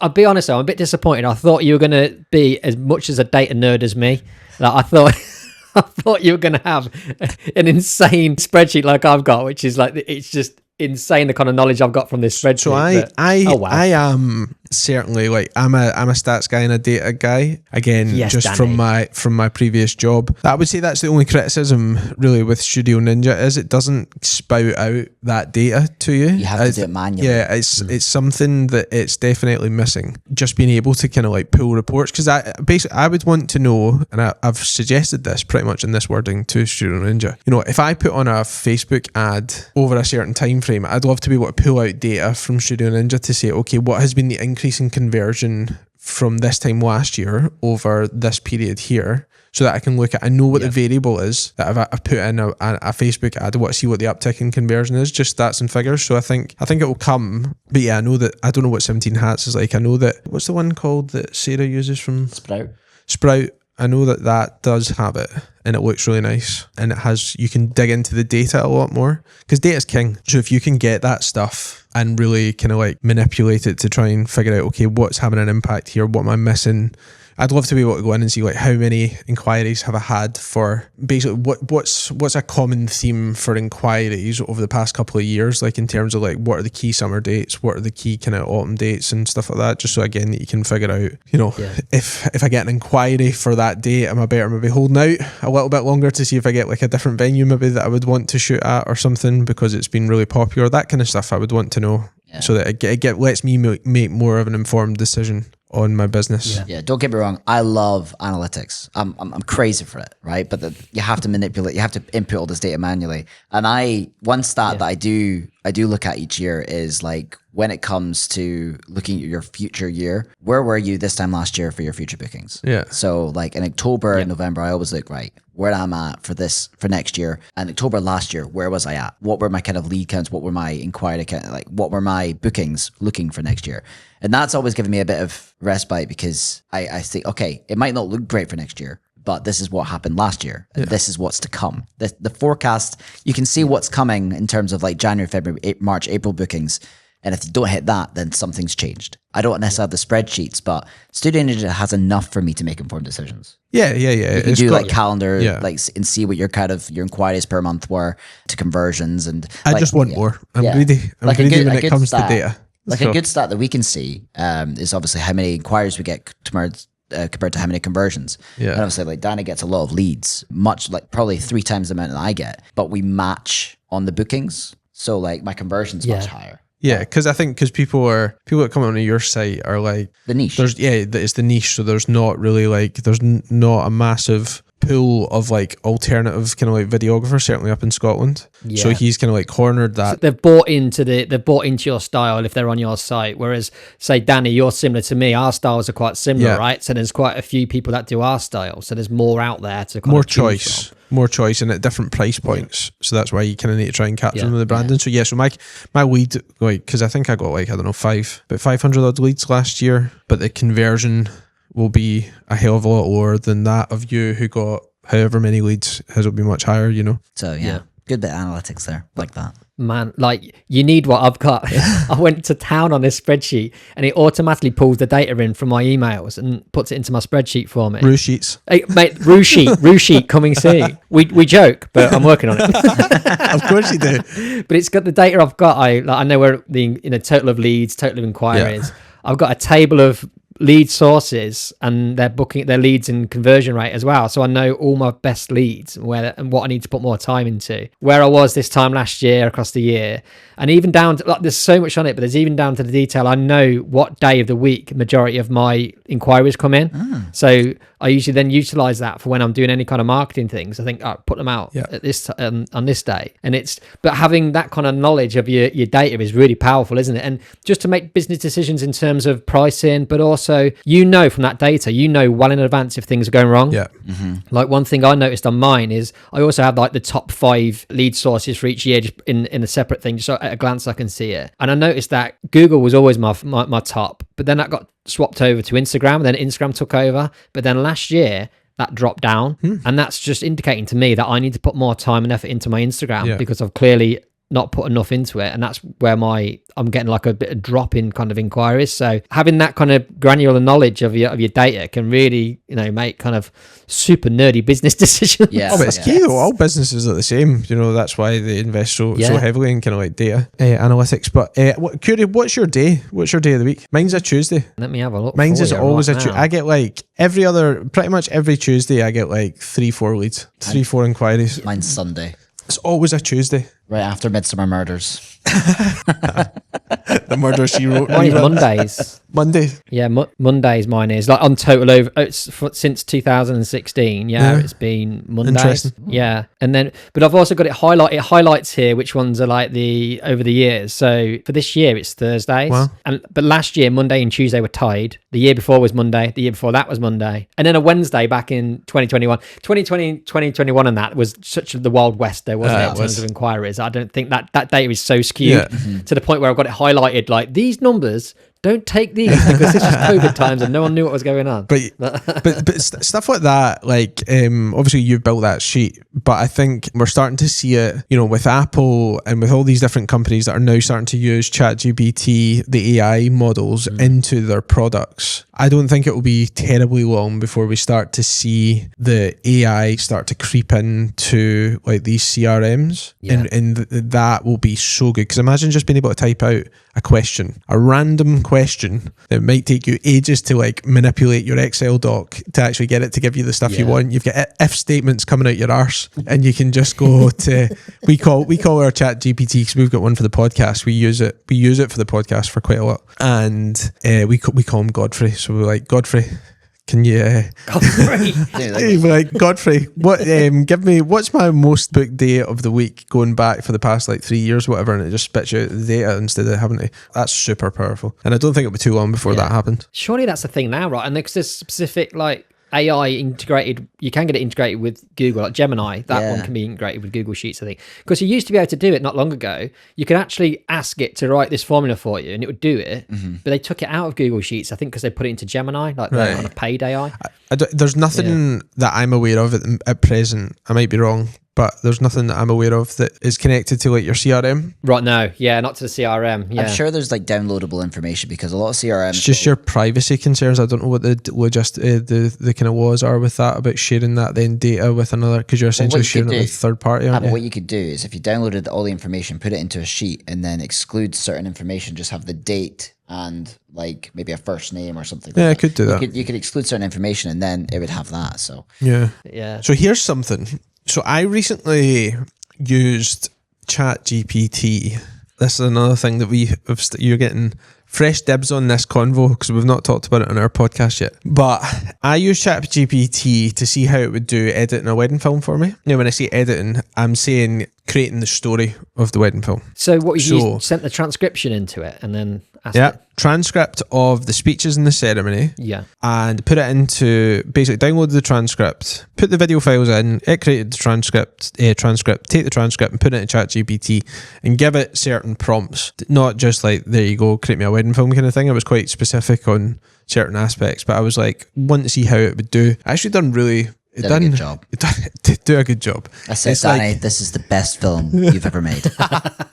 I'll be honest though, I'm a bit disappointed. I thought you were going to be as much as a data nerd as me. Like, I thought you were going to have an insane spreadsheet like I've got, which is like, it's just insane the kind of knowledge I've got from this spreadsheet. So I am certainly like I'm a stats guy and a data guy again, just Danny. from my previous job. I would say that's the only criticism really with Studio Ninja is it doesn't spout out that data to you. You have to do it manually. Yeah, it's something that it's definitely missing. Just being able to kind of like pull reports, because I would want to know, and I've suggested this pretty much in this wording to Studio Ninja. If I put on a Facebook ad over a certain time frame, I'd love to be able to pull out data from Studio Ninja to say, okay, what has been the increase in conversion from this time last year over this period here, so that I can look at, I know what the variable is that I've put in a Facebook ad. I want to see what the uptick in conversion is, just stats and figures. So I think it will come. But yeah, I know that, I don't know what 17 Hats is like. I know that, what's the one called that Sarah uses from Sprout? I know that does have it, and it looks really nice, and it has, you can dig into the data a lot more, because data's king. So if you can get that stuff and really kind of like manipulate it to try and figure out, okay, what's having an impact here, what am I missing? I'd love to be able to go in and see like how many inquiries have I had for basically what's a common theme for inquiries over the past couple of years, like in terms of like what are the key summer dates, what are the key kind of autumn dates and stuff like that, just so again that you can figure out, if I get an inquiry for that date, am I better maybe holding out a little bit longer to see if I get like a different venue maybe that I would want to shoot at or something, because it's been really popular. That kind of stuff I would want to know. so that it lets me make more of an informed decision on my business. Yeah, don't get me wrong. I love analytics. I'm crazy for it, right? But you have to manipulate. You have to input all this data manually. And one stat that I do look at each year is like when it comes to looking at your future year, where were you this time last year for your future bookings? Yeah. So like in October and November, I always look right where I'm at for next year. And October last year, where was I at? What were my kind of lead counts? What were my inquiry count? Like what were my bookings looking for next year? And that's always given me a bit of respite because I think, okay, it might not look great for next year, but this is what happened last year. And this is what's to come. The forecast, you can see what's coming in terms of like January, February, March, April bookings. And if you don't hit that, then something's changed. I don't necessarily have the spreadsheets, but Studio Ninja has enough for me to make informed decisions. Yeah. You can do like calendar, like and see what your inquiries per month were to conversions, and I just want more. I'm greedy. I'm greedy when it comes to data. Like a good stat that we can see is obviously how many inquiries we get compared to how many conversions. Yeah. And obviously, like Danny gets a lot of leads, much like probably 3 times the amount that I get, but we match on the bookings. So like my conversion's much higher. Yeah, because I think people that come onto your site are like the niche. It's the niche. So there's not really like not a massive pool of like alternative kind of like videographers, certainly up in Scotland. Yeah. So he's kind of like cornered that. So they've bought into your style if they're on your site. Whereas, say, Danny, you're similar to me. Our styles are quite similar, right? So there's quite a few people that do our style. So there's more out there to kind of choose from. More choice and at different price points. So that's why you kind of need to try and capture them with the branding. So so my lead, like, because I think I got like, I don't know, about 500 odd leads last year, but the conversion will be a hell of a lot lower than that of you who got however many leads. His will be much higher, you know? So good bit of analytics there, like that. Man, like you need what I've got. I went to town on this spreadsheet and it automatically pulls the data in from my emails and puts it into my spreadsheet for me. Roo sheets. Hey, mate, Roo sheet coming soon. We joke, but I'm working on it. Of course you do. But it's got the data I've got. I know where the total of leads, total of inquiries. I've got a table of lead sources and their leads and conversion rate as well, so I know all my best leads and what I need to put more time into, where I was this time last year across the year, and even down to like there's so much on it, but there's even down to the detail. I know what day of the week majority of my inquiries come in, so I usually then utilize that for when I'm doing any kind of marketing things. I think I put them out at this on this day, but having that kind of knowledge of your data is really powerful, isn't it? And just to make business decisions in terms of pricing, but also from that data, well in advance if things are going wrong. Like one thing I noticed on mine is I also have like the top 5 lead sources for each year just in a separate thing, just so at a glance I can see it. And I noticed that Google was always my top, but then that got swapped over to Instagram, and then Instagram took over. But then last year that dropped down, and that's just indicating to me that I need to put more time and effort into my Instagram because I've clearly not put enough into it, and that's where I'm getting like a bit of drop in kind of inquiries. So having that kind of granular knowledge of your data can really make kind of super nerdy business decisions. But it's key though. All businesses are the same, that's why they invest so heavily in kind of like data analytics. But Curie, what's your day of the week? Mine's a Tuesday. Let me have a look. Mine's is always a Tuesday. I get like pretty much every Tuesday I get like 3-4 leads, 3-4 inquiries. Mine's Sunday. It's always a Tuesday. Right after Midsummer Murders. The murder she wrote. Mine is Mondays. Monday. Yeah, Mondays mine is. Like on total over since 2016. Yeah, it's been Mondays. Interesting. Yeah. And then, but I've also got it highlights here which ones are like over the years. So for this year it's Thursdays. Wow. But last year Monday and Tuesday were tied. The year before was Monday. The year before that was Monday. And then a Wednesday back in 2021. 2021 and that was such the Wild West there, wasn't it, in terms of inquiries. I don't think that data is so skewed to the point where I've got it highlighted like these numbers. Don't take these because this is COVID times and no one knew what was going on. But stuff like that, like obviously you've built that sheet, but I think we're starting to see it, with Apple and with all these different companies that are now starting to use ChatGPT, the AI models into their products. I don't think it will be terribly long before we start to see the AI start to creep into like these CRMs, and that will be so good. Because imagine just being able to type out a random question, it might take you ages to like manipulate your Excel doc to actually get it to give you the stuff you want. You've got if statements coming out your arse, and you can just go to we call our Chat GPT, because we've got one for the podcast. We use it for the podcast for quite a lot, and we call him Godfrey. So we're like, Godfrey, can you like, Godfrey, what give me what's my most booked day of the week going back for the past like 3 years, whatever, and it just spits out the data instead of having to. That's super powerful, and I don't think it'll be too long before that happened. Surely that's the thing now, right? And there's this specific like AI integrated, you can get it integrated with Google, like Gemini, that one can be integrated with Google Sheets, I think, because you used to be able to do it not long ago. You could actually ask it to write this formula for you and it would do it, but they took it out of Google Sheets, I think, because they put it into Gemini, like they're on a paid AI. There's nothing that I'm aware of at present, I might be wrong, but there's nothing that I'm aware of that is connected to like your CRM. Right, no, not to the CRM. I'm sure there's like downloadable information, because a lot of CRMs... It's just your privacy concerns. I don't know what the kind of laws are with that, about sharing that then data with another, because you're essentially sharing it with third party, aren't you? But what you could do is, if you downloaded all the information, put it into a sheet, and then exclude certain information, just have the date and like maybe a first name or something. I could do that. You could exclude certain information, and then it would have that. So yeah. So here's something. So I recently used ChatGPT. This is another thing that you're getting fresh dibs on this convo, because we've not talked about it on our podcast yet. But I used ChatGPT to see how it would do editing a wedding film for me. Now, when I say editing, I'm saying creating the story of the wedding film. So what you sent the transcription into it and then asked it? Transcript of the speeches in the ceremony. Yeah. And put it into, basically download the transcript, put the video files in, it created the transcript, take the transcript and put it into ChatGPT and give it certain prompts. Not just like, there you go, create me a wedding film kind of thing. It was quite specific on certain aspects, but I was like, want to see how it would do. I actually done really... It did a good job. It did do a good job. I said, Danny, this is the best film you've ever made.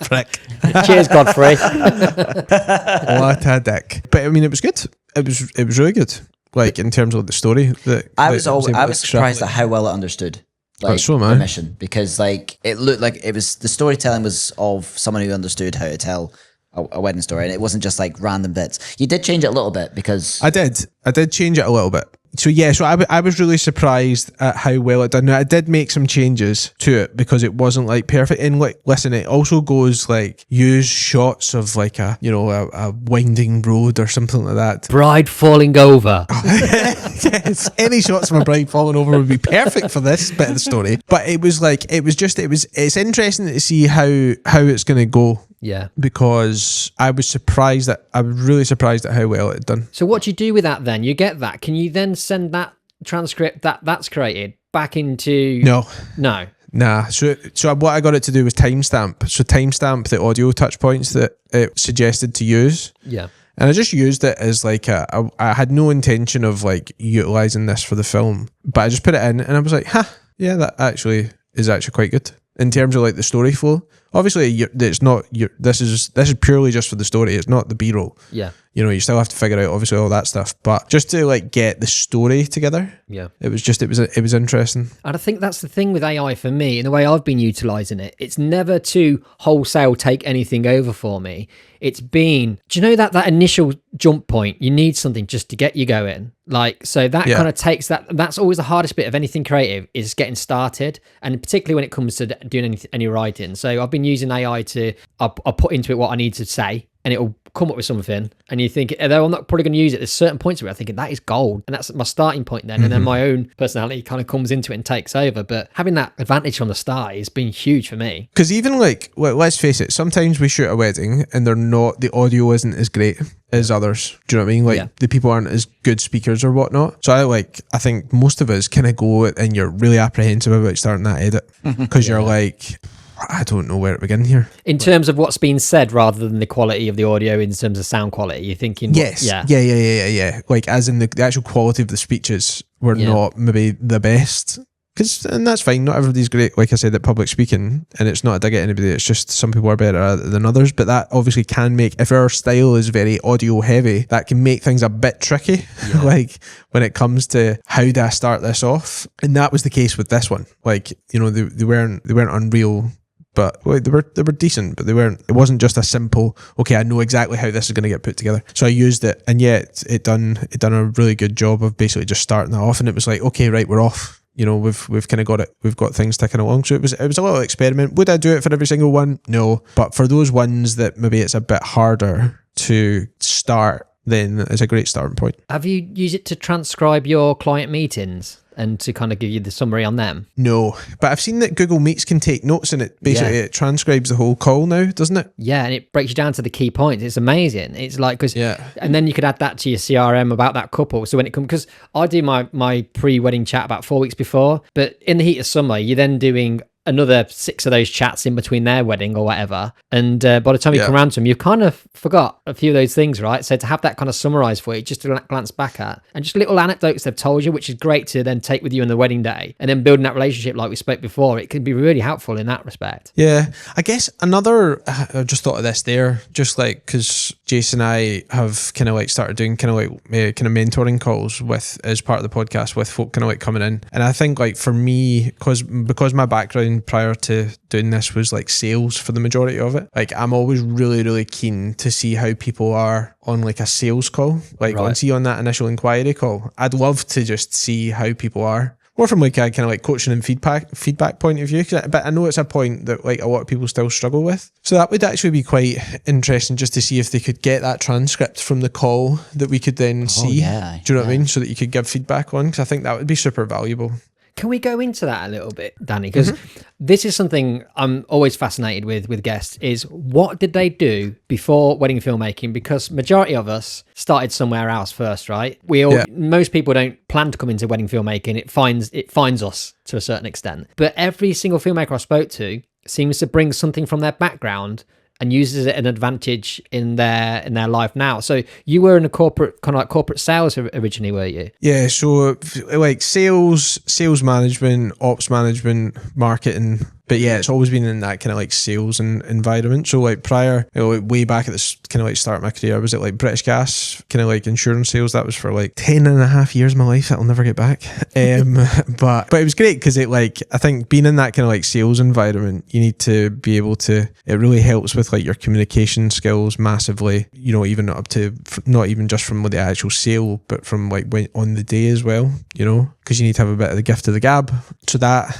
Prick. Cheers, Godfrey. What a dick. But I mean, it was good. It was really good. Like in terms of the story. I was surprised at how well it understood. Like the mission, because like it looked like it was, the storytelling was of someone who understood how to tell a wedding story, and it wasn't just like random bits. You did change it a little bit, because I did change it a little bit. So I was really surprised at how well it done. Now, I did make some changes to it because it wasn't like perfect. And like, listen, it also goes like, use shots of like a winding road or something like that. Bride falling over. Yes, any shots of a bride falling over would be perfect for this bit of the story. But it's interesting to see how it's going to go. Yeah. Because I was really surprised at how well it had done. So what do you do with that then? You get that. Can you then send that transcript that's created back into... No. Nah. So what I got it to do was timestamp. So timestamp the audio touch points that it suggested to use. Yeah. And I just used it as like I had no intention of like utilizing this for the film, but I just put it in and I was like, that actually is quite good in terms of like the story flow. Obviously, it's not this is purely just for the story. It's not the B-roll. Yeah. You know, you still have to figure out obviously all that stuff, but just to like get the story together. Yeah. It was interesting. And I think that's the thing with AI for me, and the way I've been utilizing it. It's never to wholesale take anything over for me. It's been, do you know that initial jump point, you need something just to get you going. Like, so that kind of takes that's always the hardest bit of anything creative, is getting started. And particularly when it comes to doing any writing. So I've been using AI I'll put into it what I need to say, and it'll come up with something, and you think, although I'm not probably going to use it, there's certain points where I'm thinking that is gold, and that's my starting point then. And then my own personality kind of comes into it and takes over. But having that advantage from the start has been huge for me. Because even like, let's face it, sometimes we shoot a wedding and the audio isn't as great as others. Do you know what I mean? Like the people aren't as good speakers or whatnot. So I think most of us kind of go and you're really apprehensive about starting that edit because you're like, I don't know where to begin here. In terms of what's being said rather than the quality of the audio in terms of sound quality, you're thinking... Yes. Yeah. Like as in the actual quality of the speeches were not maybe the best. And that's fine. Not everybody's great, like I said, at public speaking. And it's not a dig at anybody. It's just some people are better at it than others. But that obviously can make, if our style is very audio heavy, that can make things a bit tricky. Yeah. Like when it comes to how do I start this off? And that was the case with this one. Like, you know, they weren't Unreal but they were decent, but it wasn't just a simple, okay, I know exactly how this is going to get put together. So I used it, and yet it done a really good job of basically just starting that off, and it was like, okay, right, we're off. You know, we've kind of got it. We've got things ticking along. So it was a little experiment. Would I do it for every single one? No. But for those ones that maybe it's a bit harder to start, then it's a great starting point. Have you used it to transcribe your client meetings and to kind of give you the summary on them? No, but I've seen that Google Meets can take notes, and it basically it transcribes the whole call now, doesn't it? Yeah, and it breaks you down to the key points. It's amazing. It's like, and then you could add that to your CRM about that couple. So when it comes, because I do my pre-wedding chat about 4 weeks before, but in the heat of summer, you're then doing another 6 of those chats in between their wedding or whatever, and by the time you come around to them, you've kind of forgot a few of those things, right? So to have that kind of summarized for you, just to glance back at, and just little anecdotes they've told you, which is great to then take with you on the wedding day, and then building that relationship like we spoke before, it can be really helpful in that respect. Yeah, I guess I just thought of this there, just like, because Jason and I have kind of like started doing kind of mentoring calls with, as part of the podcast, with folk kind of like coming in, and I think like for me, because my background prior to doing this was like sales for the majority of it, like I'm always really, really keen to see how people are on like a sales call, like on that initial inquiry call. I'd love to just see how people are, more from like a kind of like coaching and feedback point of view, but I know it's a point that like a lot of people still struggle with. So that would actually be quite interesting, just to see if they could get that transcript from the call that we could then see. Do you know what I mean? So that you could give feedback on, because I think that would be super valuable. Can we go into that a little bit, Danny? Because this is something I'm always fascinated with guests, is what did they do before wedding filmmaking? Because majority of us started somewhere else first, right? Most people don't plan to come into wedding filmmaking. It finds us to a certain extent. But every single filmmaker I spoke to seems to bring something from their background and uses it an advantage in their life now. So you were in a corporate sales originally, were you? Yeah, so like sales management, ops management, marketing. But yeah, it's always been in that kind of like sales and environment. So like prior, way back at this kind of like start of my career, I was at like British Gas, kind of like insurance sales. That was for like 10 and a half years of my life that I'll never get back. But it was great, because I think being in that kind of like sales environment, you need to be able to, it really helps with like your communication skills massively, even up to, not even just from the actual sale, but from like on the day as well, because you need to have a bit of the gift of the gab. So that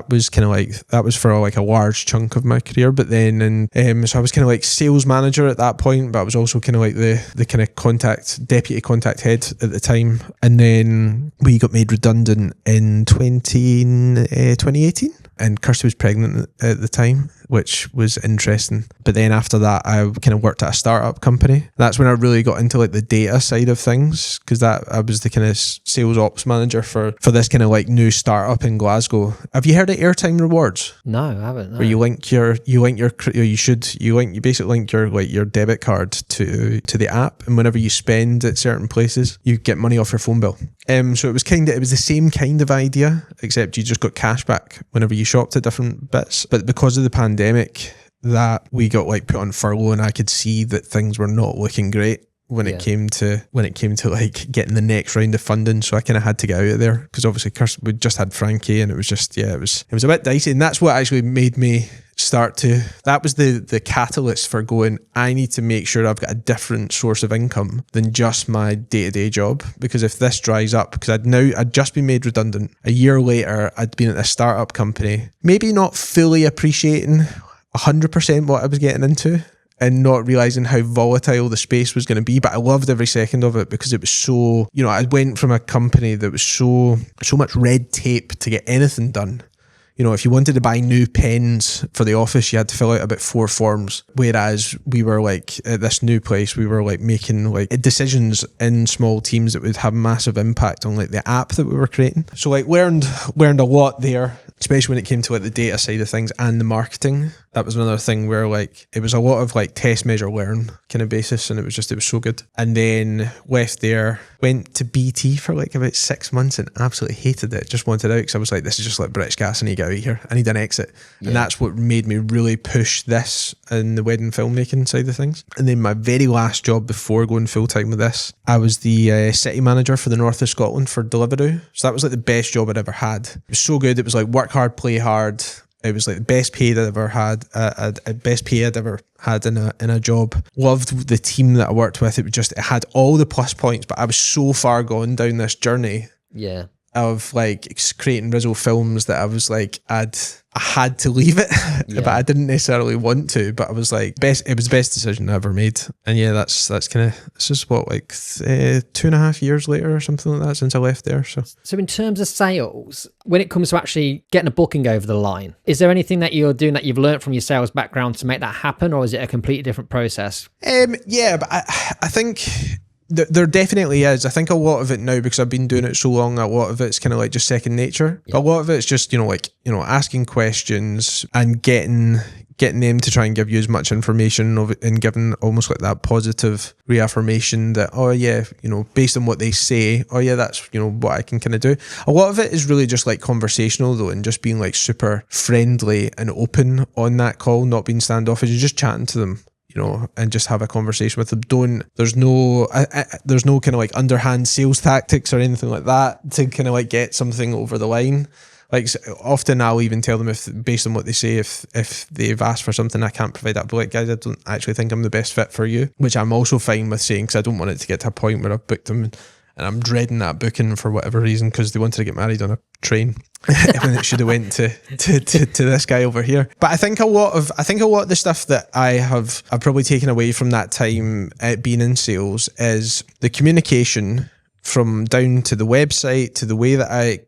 was kind of like, that was for like a large chunk of my career. But then, so I was kind of like sales manager at that point, but I was also kind of like the kind of deputy contact head at the time. And then we got made redundant in 2018. And Kirsty was pregnant at the time, which was interesting. But then after that, I kind of worked at a startup company. That's when I really got into like the data side of things, because I was the kind of sales ops manager for this kind of like new startup in Glasgow. Have you heard of airtime rewards? No, I haven't. No. Where you basically link your debit card to the app, and whenever you spend at certain places, you get money off your phone bill. So it was the same kind of idea, except you just got cash back whenever you shopped at different bits. But because of the pandemic, that we got like put on furlough, and I could see that things were not looking great when it came to like getting the next round of funding. So I kind of had to get out of there, because obviously we just had Frankie, and it was just it was a bit dicey. And that's what actually made me that was the catalyst for going, I need to make sure I've got a different source of income than just my day-to-day job. Because if this dries up, because I'd just been made redundant, a year later I'd been at a startup company, maybe not fully appreciating 100% what I was getting into, and not realising how volatile the space was going to be. But I loved every second of it, because it was so, I went from a company that was so much red tape to get anything done. If you wanted to buy new pens for the office, you had to fill out about 4 forms. Whereas we were like, at this new place, we were like making like decisions in small teams that would have massive impact on like the app that we were creating. So like learned a lot there, especially when it came to like the data side of things and the marketing. That was another thing where like it was a lot of like test, measure, learn kind of basis, and it was so good. And then left there, went to BT for like about 6 months and absolutely hated it. Just wanted out, because I was like, this is just like British Gas, I need to get out of here. I need an exit. Yeah. And that's what made me really push this and the wedding filmmaking side of things. And then my very last job before going full time with this, I was the city manager for the north of Scotland for Deliveroo. So that was like the best job I'd ever had. It was so good. It was like work hard, play hard. It was like the best pay I'd ever had, best pay I'd ever had in a job. Loved the team that I worked with. It had all the plus points, but I was so far gone down this journey. Yeah. Of like creating Rizzo Films that I was like, I had to leave it, but I didn't necessarily want to. But I was like, it was the best decision I ever made. And yeah, that's kind of, this is what, like 2.5 years later or something like that since I left there. So in terms of sales, when it comes to actually getting a booking over the line, is there anything that you're doing that you've learned from your sales background to make that happen, or is it a completely different process? Yeah, but I think there definitely is. I think a lot of it now, because I've been doing it so long, a lot of it's kind of like just second nature. Yeah. A lot of it's just, asking questions and getting them to try and give you as much information and giving almost like that positive reaffirmation that, oh yeah, based on what they say, oh yeah, that's, what I can kind of do. A lot of it is really just like conversational though, and just being like super friendly and open on that call, not being standoffish. You're just chatting to them, and just have a conversation with them. There's no kind of like underhand sales tactics or anything like that to kind of like get something over the line. Like often I'll even tell them, if based on what they say, if they've asked for something I can't provide that, I'll be like, guys, I don't actually think I'm the best fit for you, which I'm also fine with saying, because I don't want it to get to a point where I've booked them and I'm dreading that booking for whatever reason because they wanted to get married on a train when it should have went to this guy over here. But I think a lot of the stuff that I've probably taken away from that time being in sales is the communication, from down to the website, to the way that I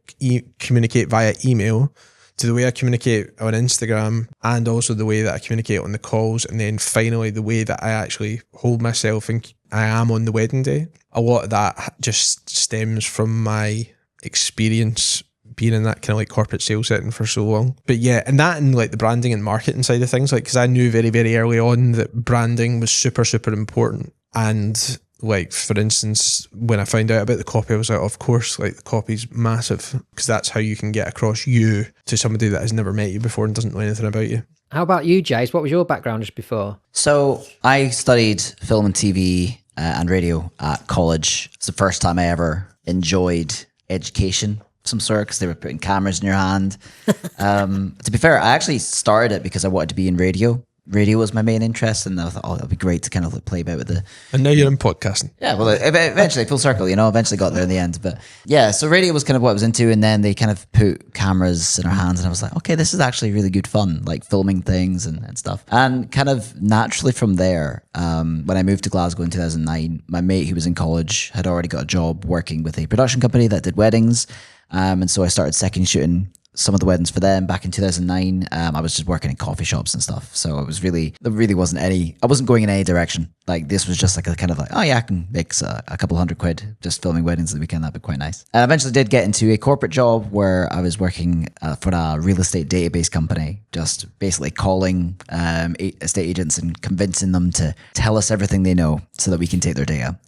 communicate via email, to the way I communicate on Instagram, and also the way that I communicate on the calls, and then finally the way that I actually hold myself and I am on the wedding day. A lot of that just stems from my experience being in that kind of like corporate sales setting for so long. But yeah, and that and like the branding and marketing side of things, like, because I knew very, very early on that branding was super, super important. And like, for instance, when I found out about the copy, I was like, of course, like the copy's massive, because that's how you can get across you to somebody that has never met you before and doesn't know anything about you. How about you, Jace? What was your background just before? So I studied film and TV and radio at college. It's the first time I ever enjoyed education of some sort, because they were putting cameras in your hand. To be fair, I actually started it because I wanted to be in radio. Radio was my main interest, and I thought, oh, that'd be great to kind of play about with And now you're in podcasting. Yeah, well, eventually, full circle, eventually got there in the end. But yeah, so radio was kind of what I was into, and then they kind of put cameras in our hands, and I was like, okay, this is actually really good fun, like filming things and stuff. And kind of naturally from there, when I moved to Glasgow in 2009, my mate who was in college had already got a job working with a production company that did weddings. And so I started second shooting some of the weddings for them back in 2009. I was just working in coffee shops and stuff. So there really wasn't I wasn't going in any direction. Like, this was just like a kind of like, oh yeah, I can make a couple $100 just filming weddings the weekend. That'd be quite nice. And eventually did get into a corporate job where I was working for a real estate database company, just basically calling estate agents and convincing them to tell us everything they know so that we can take their data.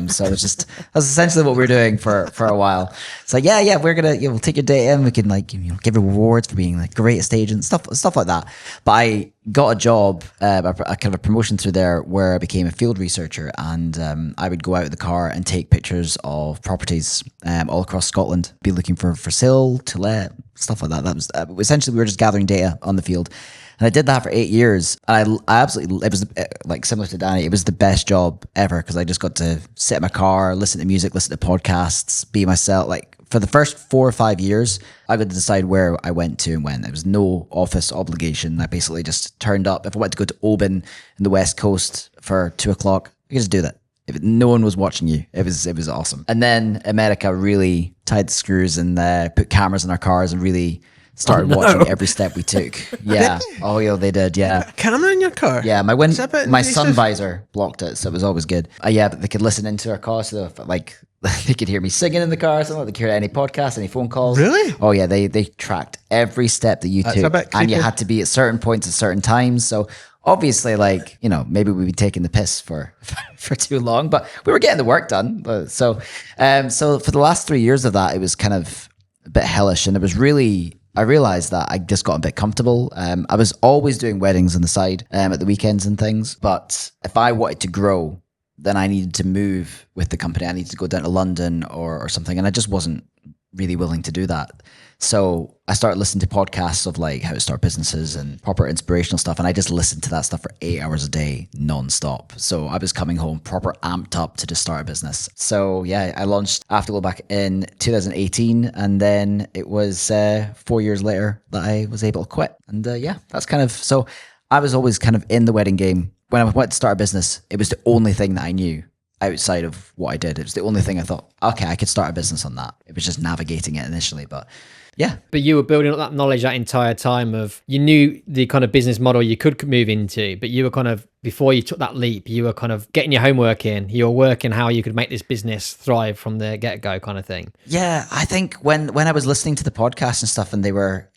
So that's essentially what we were doing for a while. It's like, yeah, we're gonna, we'll take your data and we can like, give rewards for being like great estate agent, stuff like that. But I got a job, a kind of a promotion through there, where I became a field researcher, and I would go out in the car and take pictures of properties all across Scotland, be looking for sale, to let, stuff like that. That was essentially, we were just gathering data on the field. And I did that for 8 years. I absolutely, it was like similar to Danny, it was the best job ever, because I just got to sit in my car, listen to music, listen to podcasts, be myself. Like, for the first 4 or 5 years, I got to decide where I went to and when. There was no office obligation. I basically just turned up. If I wanted to go to Oban in the West Coast for 2:00, I could just do that. If no one was watching you, it was awesome. And then America really tied the screws and put cameras in our cars and really started watching every step we took. Yeah. Oh, yeah, they did. Yeah. A camera in your car? Yeah. My sun visor blocked it, so it was always good. Yeah, but they could listen into our car, so like they could hear me singing in the car, something. They could hear any podcast, any phone calls. Really? Oh yeah, they tracked every step that you took, and you had to be at certain points at certain times. So obviously, like, maybe we'd be taking the piss for too long, but we were getting the work done. So for the last 3 years of that, it was kind of a bit hellish, and it was really, I realized that I just got a bit comfortable. I was always doing weddings on the side at the weekends and things, but if I wanted to grow, then I needed to move with the company. I needed to go down to London or something, and I just wasn't really willing to do that. So I started listening to podcasts of like how to start businesses and proper inspirational stuff. And I just listened to that stuff for 8 hours a day, nonstop. So I was coming home proper amped up to just start a business. So yeah, I launched Afterglow back in 2018. And then it was 4 years later that I was able to quit. And yeah, that's kind of, so I was always kind of in the wedding game. When I went to start a business, it was the only thing that I knew outside of what I did. It was the only thing I thought, okay, I could start a business on that. It was just navigating it initially, but yeah. But you were building up that knowledge that entire time of, you knew the kind of business model you could move into, but you were kind of, before you took that leap, you were kind of getting your homework in, you were working how you could make this business thrive from the get-go kind of thing. Yeah, I think when I was listening to the podcast and stuff and they were,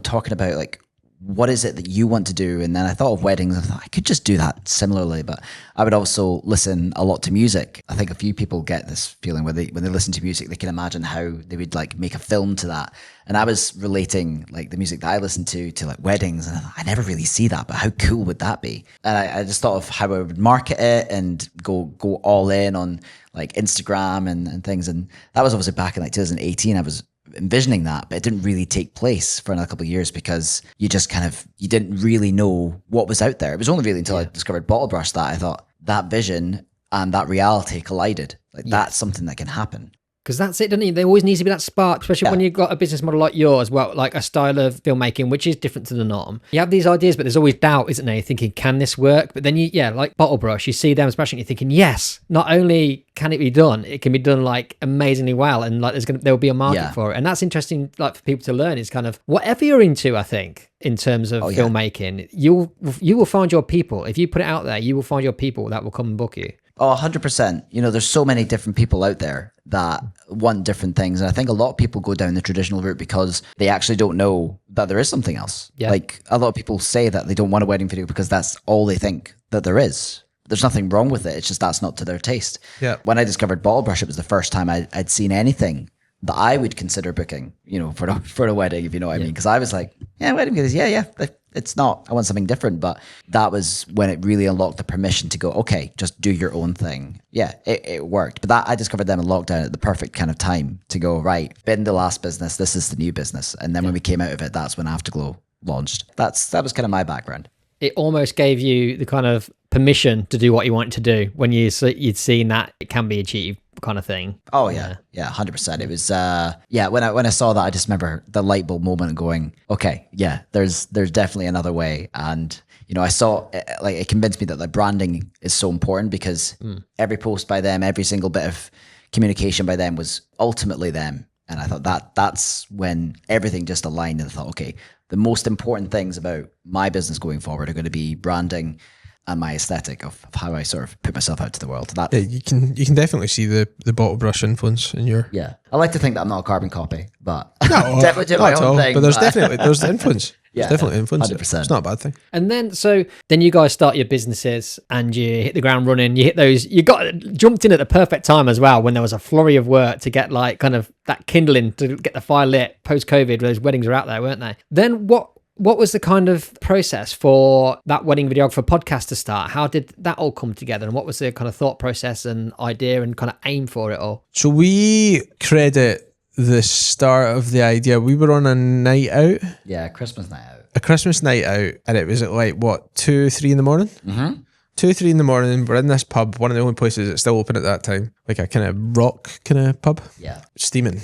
talking about like, what is it that you want to do? And then I thought of weddings. I thought I could just do that similarly, but I would also listen a lot to music. I think a few people get this feeling when they listen to music, they can imagine how they would like make a film to that. And I was relating like the music that I listened to like weddings, and I thought, I never really see that, but how cool would that be? And I just thought of how I would market it and go all in on like Instagram and things. And that was obviously back in like 2018. I was envisioning that, but it didn't really take place for another couple of years because you just you didn't really know what was out there. It was only really until I discovered Bottle Brush that I thought that vision and that reality collided. Like that's something that can happen. Because that's it, doesn't it? There always needs to be that spark, especially when you've got a business model like yours, well, like a style of filmmaking, which is different to the norm. You have these ideas, but there's always doubt, isn't there? You're thinking, can this work? But then like Bottle Brush, you see them smashing, you're thinking, yes, not only can it be done, it can be done like amazingly well. And like there'll be a market for it. And that's interesting, like for people to learn is kind of whatever you're into, I think, in terms of filmmaking, you will find your people. If you put it out there, you will find your people that will come and book you. Oh, 100%. There's so many different people out there that want different things. And I think a lot of people go down the traditional route because they actually don't know that there is something else. Yeah. Like a lot of people say that they don't want a wedding video because that's all they think that there is. There's nothing wrong with it. It's just that's not to their taste. Yeah. When I discovered Bottle Brush, it was the first time I'd seen anything that I would consider booking, for a wedding, if you know what I mean. Because I was like, wedding videos, it's not. I want something different. But that was when it really unlocked the permission to go, okay, just do your own thing. Yeah, it worked. But I discovered them in lockdown at the perfect kind of time to go, right, been the last business, this is the new business. And then when we came out of it, that's when Afterglow launched. That was kind of my background. It almost gave you the kind of permission to do what you wanted to do when you'd seen that it can be achieved kind of thing. Oh yeah, 100%. It was when I saw that, I just remember the light bulb moment going, okay, yeah, there's definitely another way. And I saw it convinced me that the branding is so important because every post by them, every single bit of communication by them was ultimately them. And I thought that's when everything just aligned, and I thought, okay, the most important things about my business going forward are going to be branding and my aesthetic of how I sort of put myself out to the world. You can definitely see the Bottle Brush influence in your... Yeah. I like to think that I'm not a carbon copy, but no, definitely do my own thing. But there's the influence. Yeah, there's definitely influence. 100%. It's not a bad thing. And then you guys start your businesses and you hit the ground running. You hit those, jumped in at the perfect time as well when there was a flurry of work to get like kind of that kindling to get the fire lit post-COVID. Those weddings were out there, weren't they? Then what was the kind of process for That Wedding Videographer Podcast to start? How did that all come together? And what was the kind of thought process and idea and kind of aim for it all? So we credit the start of the idea. We were on a night out. Yeah, Christmas night out. A Christmas night out. And it was at like, 2, 3 in the morning? Mm-hmm. 2, 3 in the morning. We're in this pub, one of the only places that's still open at that time. Like a kind of rock kind of pub. Yeah. Steaming.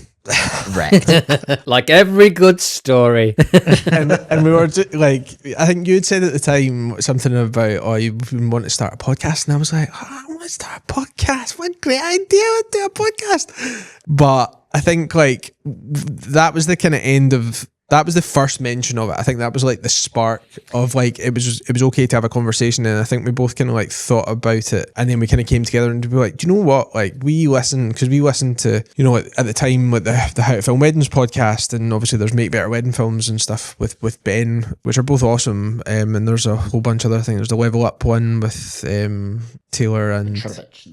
Wrecked. Like every good story. and we were like, I think you had said at the time something about, you want to start a podcast, and I was like, I want to start a podcast. What great idea, let's do a podcast. But I think like that was the kind of end of, that was the first mention of it. I think that was like the spark of like, it was okay to have a conversation. And I think we both kind of like thought about it. And then we kind of came together and we were like, do you know what? Like we listened to, at the time with the How to Film Weddings podcast, and obviously there's Make Better Wedding Films and stuff with Ben, which are both awesome. And there's a whole bunch of other things. There's the Level Up one with Taylor and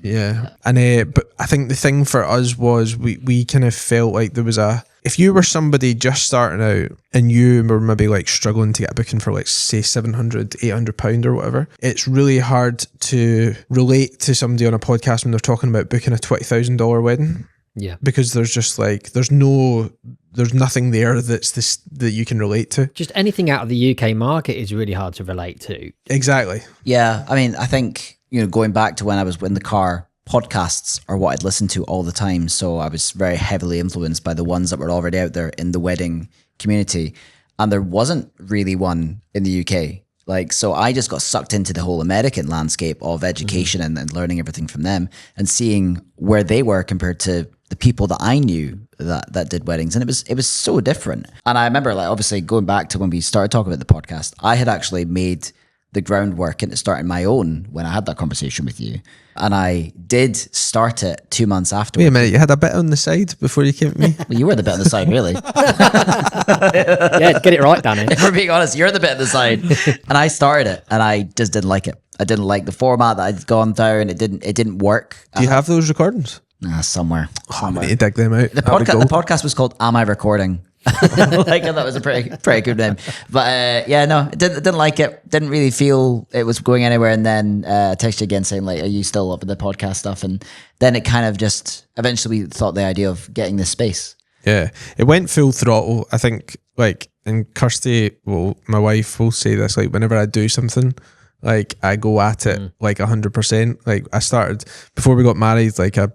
yeah. And but I think the thing for us was we kind of felt like there was if you were somebody just starting out and you were maybe like struggling to get a booking for like say £700-800 or whatever, it's really hard to relate to somebody on a podcast when they're talking about booking a $20,000 wedding. Yeah. Because there's just like, there's no there's nothing there that's this that you can relate to. Just anything out of the UK market is really hard to relate to. Exactly. Yeah, I mean, I think, going back to when I was in the car, podcasts are what I'd listen to all the time. So I was very heavily influenced by the ones that were already out there in the wedding community. And there wasn't really one in the UK. Like, so I just got sucked into the whole American landscape of education and learning everything from them and seeing where they were compared to the people that I knew that did weddings. And it was so different. And I remember, like, obviously going back to when we started talking about the podcast, I had actually made the groundwork into starting my own when I had that conversation with you. And I did start it 2 months afterwards. Wait a minute, you had a bit on the side before you came to me? Well, you were the bit on the side, really. Yeah, get it right, Danny. If we're being honest, you're the bit on the side. And I started it and I just didn't like it. I didn't like the format that I'd gone down. It didn't work. Do you have those recordings? Somewhere. I need to dig them out. The podcast was called Am I Recording? Like, that was a pretty good name. But no, I didn't like it. Didn't really feel it was going anywhere. And then I texted you again saying, like, are you still up with the podcast stuff? And then it kind of just eventually thought the idea of getting this space. Yeah, it went full throttle. I think, like, and Kirsty, well, my wife will say this, like, whenever I do something, like, I go at it like 100%. Like, I started before we got married. Like, I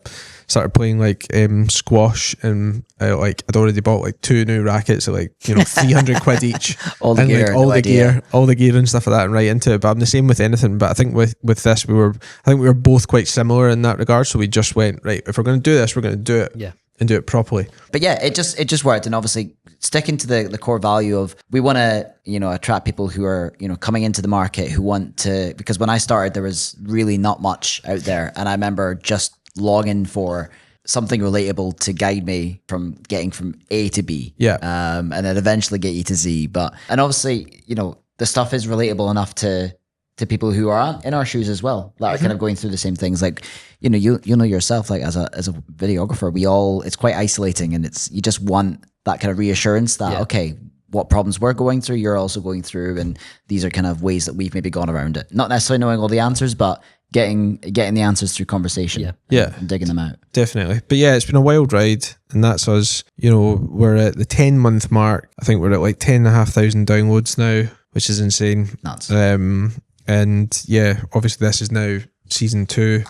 started playing like squash, and like I'd already bought like 2 new rackets at, like, 300 quid each. All the and gear, like all the gear and stuff like that, and right into it. But I'm the same with anything. But I think with this, we were both quite similar in that regard. So we just went, right, if we're going to do this, we're going to do it. Yeah. And do it properly. But yeah, it just worked. And obviously sticking to the core value of, we want to, attract people who are, coming into the market, who want to, because when I started, there was really not much out there. And I remember just longing for something relatable to guide me from getting from A to B. Yeah. And then eventually get you to Z. And obviously, the stuff is relatable enough to people who are in our shoes as well, that are kind of going through the same things. Like, you know yourself, like as a videographer, it's quite isolating, and you just want that kind of reassurance that, okay, what problems we're going through, you're also going through, and these are kind of ways that we've maybe gone around it. Not necessarily knowing all the answers, but getting the answers through conversation. And digging them out. Definitely. But yeah, it's been a wild ride, and that's us. We're at the 10-month mark. I think we're at like 10,500 downloads now, which is insane. Nuts. And yeah, obviously this is now season 2.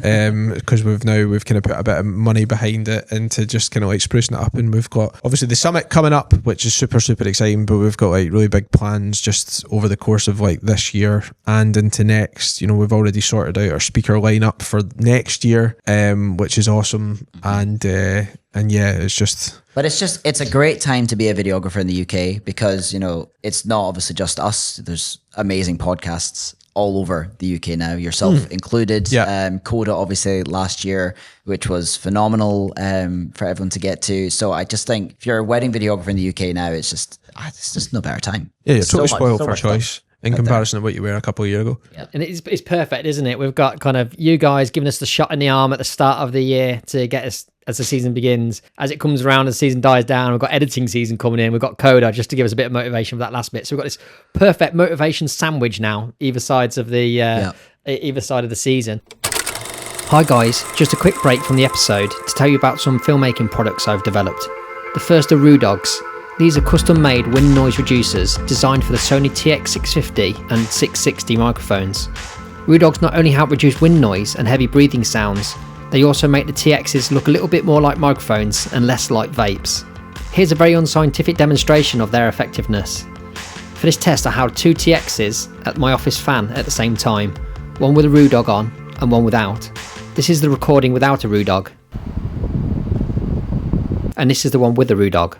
Because we've kind of put a bit of money behind it into just kind of like sprucing it up, and we've got obviously the summit coming up, which is super exciting, but we've got like really big plans just over the course of like this year and into next. We've already sorted out our speaker lineup for next year, which is awesome. And yeah, it's a great time to be a videographer in the UK, because it's not obviously just us. There's amazing podcasts all over the UK now, yourself included. Coda, obviously, last year, which was phenomenal for everyone to get to. So I just think if you're a wedding videographer in the UK now, it's just no better time. Yeah, you're totally spoiled for choice in comparison to what you were a couple of years ago. Yeah. And it's perfect, isn't it? We've got kind of you guys giving us the shot in the arm at the start of the year to get us as the season begins. As it comes around, as the season dies down, we've got editing season coming in. We've got Coda just to give us a bit of motivation for that last bit. So we've got this perfect motivation sandwich now, either sides of the either side of the season. Hi guys, just a quick break from the episode to tell you about some filmmaking products I've developed. The first are RooDogs. These are custom-made wind noise reducers designed for the Sony TX650 and 660 microphones. RooDogs not only help reduce wind noise and heavy breathing sounds, they also make the TXs look a little bit more like microphones and less like vapes. Here's a very unscientific demonstration of their effectiveness. For this test I held 2 TXs at my office fan at the same time, one with a RooDog on and one without. This is the recording without a RooDog. And this is the one with the RooDog.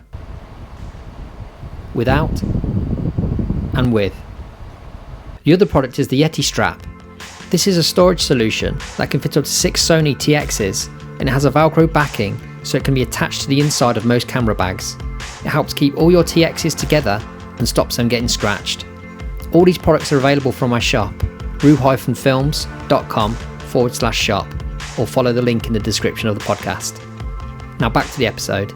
Without and with. The other product is the Yeti strap. This is a storage solution that can fit up to 6 Sony TXs, and it has a Velcro backing so it can be attached to the inside of most camera bags. It helps keep all your TXs together and stops them getting scratched. All these products are available from my shop, roo-films.com/shop, or follow the link in the description of the podcast. Now back to the episode.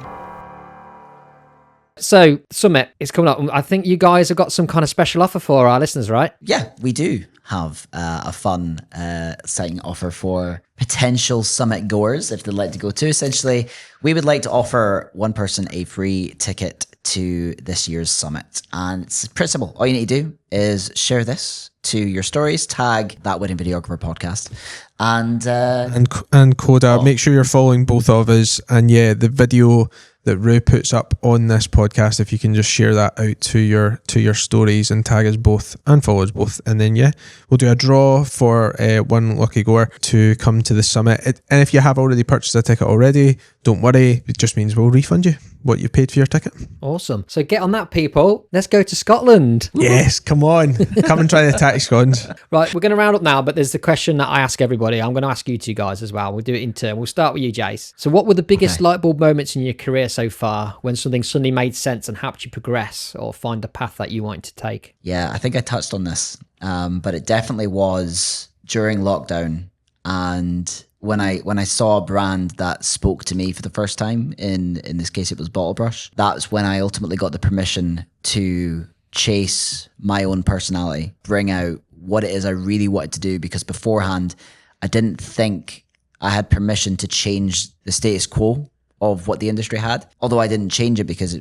So, Summit is coming up. I think you guys have got some kind of special offer for our listeners, right? Yeah, we do. have a fun exciting offer for potential Summit goers if they'd like to go to. Essentially, we would like to offer one person a free ticket to this year's Summit. And it's pretty simple. All you need to do is share this to your stories, tag That Wedding Videographer Podcast, and Coda. Make sure you're following both of us. And yeah, the video that Rue puts up on this podcast, if you can just share that out to your stories and tag us both and follow us both, and then yeah, we'll do a draw for one lucky goer to come to the Summit. And if you have already purchased a ticket already, don't worry, it just means we'll refund you what you paid for your ticket. Awesome. So get on that, people. Let's go to Scotland. Yes, come on. Come and try the taxi scones. Right, we're going to round up now, but there's the question that I ask everybody. I'm going to ask you two guys as well. We'll do it in turn. We'll start with you, Jace. So what were the biggest light bulb moments in your career so far when something suddenly made sense and helped you progress or find a path that you wanted to take? Yeah, I think I touched on this, but it definitely was during lockdown. And when I saw a brand that spoke to me for the first time, in this case it was Bottle Brush, that's when I ultimately got the permission to chase my own personality, bring out what it is I really wanted to do, because beforehand I didn't think I had permission to change the status quo of what the industry had. Although I didn't change it because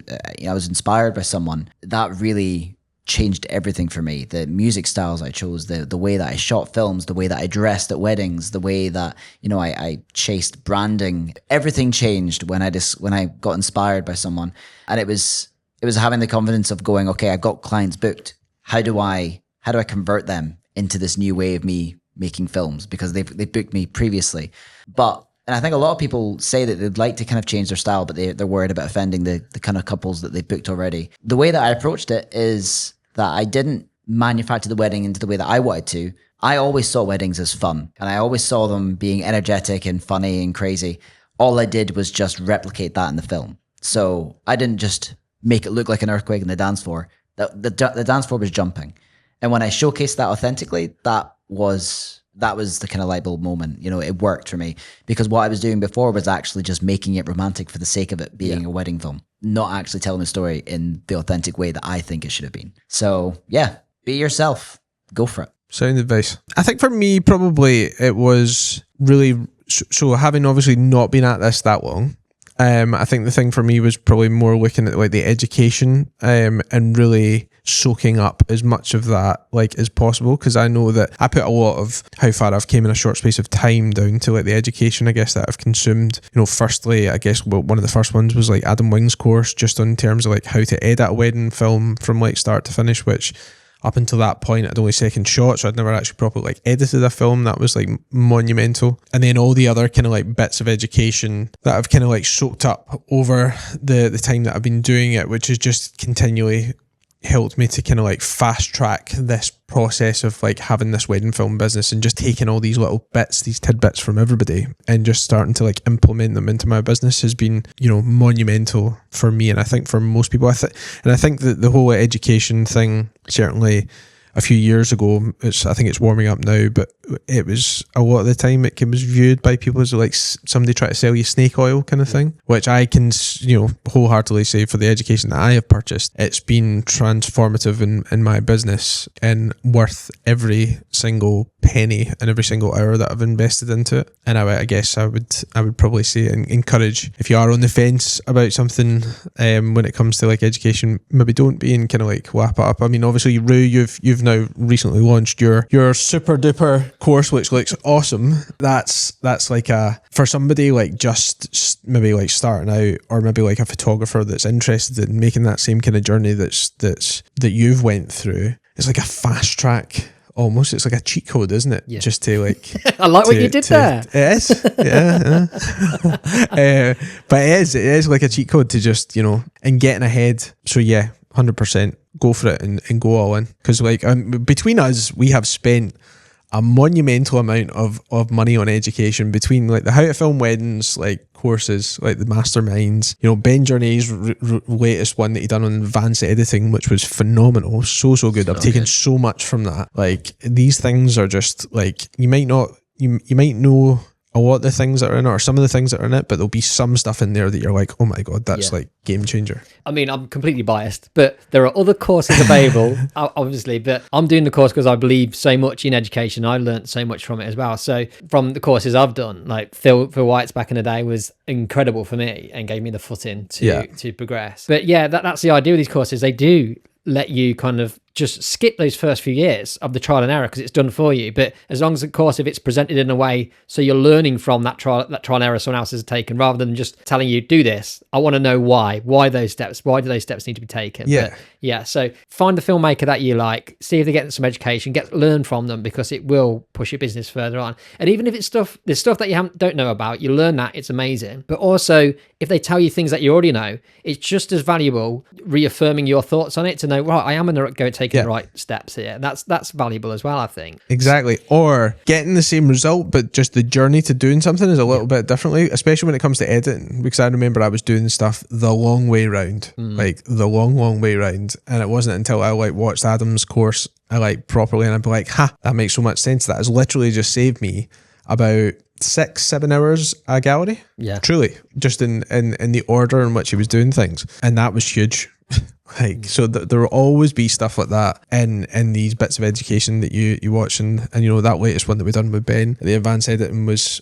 I was inspired by someone, that really changed everything for me. The music styles I chose, the way that I shot films, the way that I dressed at weddings, the way that, I chased branding. Everything changed when I got inspired by someone. And it was having the confidence of going, okay, I've got clients booked. How do I convert them into this new way of me making films? Because they've booked me previously. And I think a lot of people say that they'd like to kind of change their style, but they're worried about offending the kind of couples that they've booked already. The way that I approached it is that I didn't manufacture the wedding into the way that I wanted to. I always saw weddings as fun, and I always saw them being energetic and funny and crazy. All I did was just replicate that in the film. So I didn't just make it look like an earthquake in the dance floor. The dance floor was jumping. And when I showcased that authentically, that was the kind of light bulb moment. It worked for me, because what I was doing before was actually just making it romantic for the sake of it being a wedding film, not actually telling the story in the authentic way that I think it should have been. So yeah, be yourself. Go for it. Sound advice. I think for me, probably it was really, so having obviously not been at this that long, I think the thing for me was probably more looking at like the education and really soaking up as much of that as possible, because I know that I put a lot of how far I've came in a short space of time down to the education, I guess, that I've consumed. Firstly, I guess one of the first ones was Adam Wing's course, just on terms of how to edit a wedding film from start to finish, which up until that point I'd only second shot, so I'd never actually properly edited a film. That was monumental. And then all the other kind of bits of education that I've kind of soaked up over the time that I've been doing it, which has just continually helped me to kind of fast track this process of having this wedding film business, and just taking all these little bits, these tidbits from everybody, and just starting to implement them into my business has been monumental for me, and I think for most people. I think that the whole education thing, certainly a few years ago, I think it's warming up now, but it was a lot of the time it was viewed by people as somebody trying to sell you snake oil kind of thing, which I can wholeheartedly say, for the education that I have purchased, it's been transformative in my business and worth every single penny and every single hour that I've invested into it. And I guess I would probably say and encourage, if you are on the fence about something when it comes to education, maybe don't be and kind of wrap it up. I mean, obviously, Rue, you've now recently launched your super duper course, which looks awesome. That's for somebody just maybe starting out, or maybe a photographer that's interested in making that same kind of journey that you've went through. It's a fast track. Almost, it's a cheat code, isn't it? Yeah. Just to I like what you did there. It is, yeah. But it is a cheat code to just and getting ahead. So yeah, 100% go for it and go all in, because between us, we have spent a monumental amount of money on education, between the How to Film Weddings courses, the masterminds, Ben Journey's latest one that he done on advanced editing, which was phenomenal, so good. I've taken so much from that. These things are just you might know a lot of the things that are in it, or some of the things that are in it, but there'll be some stuff in there that you're like, oh my God, that's like game changer. I mean, I'm completely biased, but there are other courses available, obviously, but I'm doing the course because I believe so much in education. I learned so much from it as well. So from the courses I've done, like Phil White's back in the day was incredible for me and gave me the footing to progress. But yeah, that's the idea of these courses. They do let you kind of just skip those first few years of the trial and error because it's done for you. But as long as, of course, if it's presented in a way so you're learning from that trial and error someone else has taken, rather than just telling you do this, I want to know why do those steps need to be taken. So find the filmmaker that you like, see if they get some education, learn from them, because it will push your business further on. And even if it's there's stuff that you don't know about, you learn that, it's amazing. But also if they tell you things that you already know, it's just as valuable reaffirming your thoughts on it to know, right, I am going to take the right steps here. That's valuable as well, I think. Exactly. Or getting the same result, but just the journey to doing something is a little bit differently, especially when it comes to editing, because I remember I was doing stuff the long way round, like the long way round. And it wasn't until I watched Adam's course, I properly, and I'd be like, that makes so much sense. That has literally just saved me about 6-7 hours a gallery. Yeah. Truly. Just in the order in which he was doing things. And that was huge. So there will always be stuff like that in these bits of education that you watch, and that latest one that we done with Ben, the advanced editing was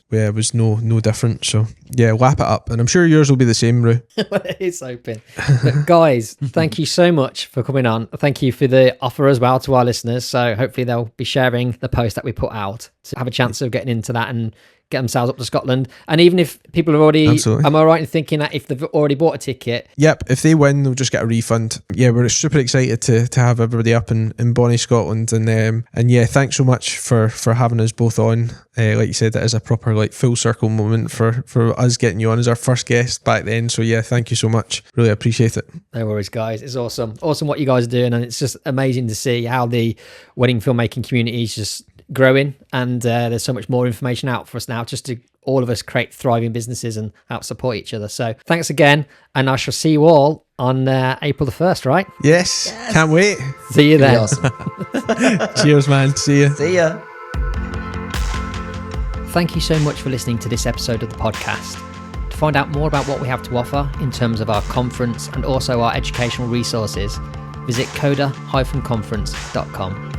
no different. So yeah, lap it up, and I'm sure yours will be the same, Roo. It's open. But guys, thank you so much for coming on. Thank you for the offer as well to our listeners. So hopefully they'll be sharing the post that we put out to have a chance of getting into that and get themselves up to Scotland. And even if people have already, am I right in thinking that if they've already bought a ticket? Yep, if they win, they'll just get a refund. Yeah, we're super excited to have everybody up in Bonnie, Scotland. And yeah, thanks so much for having us both on. Like you said, it is a proper full circle moment for us getting you on as our first guest back then. So yeah, thank you so much. Really appreciate it. No worries, guys. It's awesome what you guys are doing, and it's just amazing to see how the wedding filmmaking community is just growing, and there's so much more information out for us now, just to all of us create thriving businesses and help support each other. So thanks again, and I shall see you all on April the 1st, right? Yes. Can't wait. See you then. Awesome. Cheers, man. See you. See ya. Thank you so much for listening to this episode of the podcast. To find out more about what we have to offer in terms of our conference and also our educational resources, visit coda-conference.com.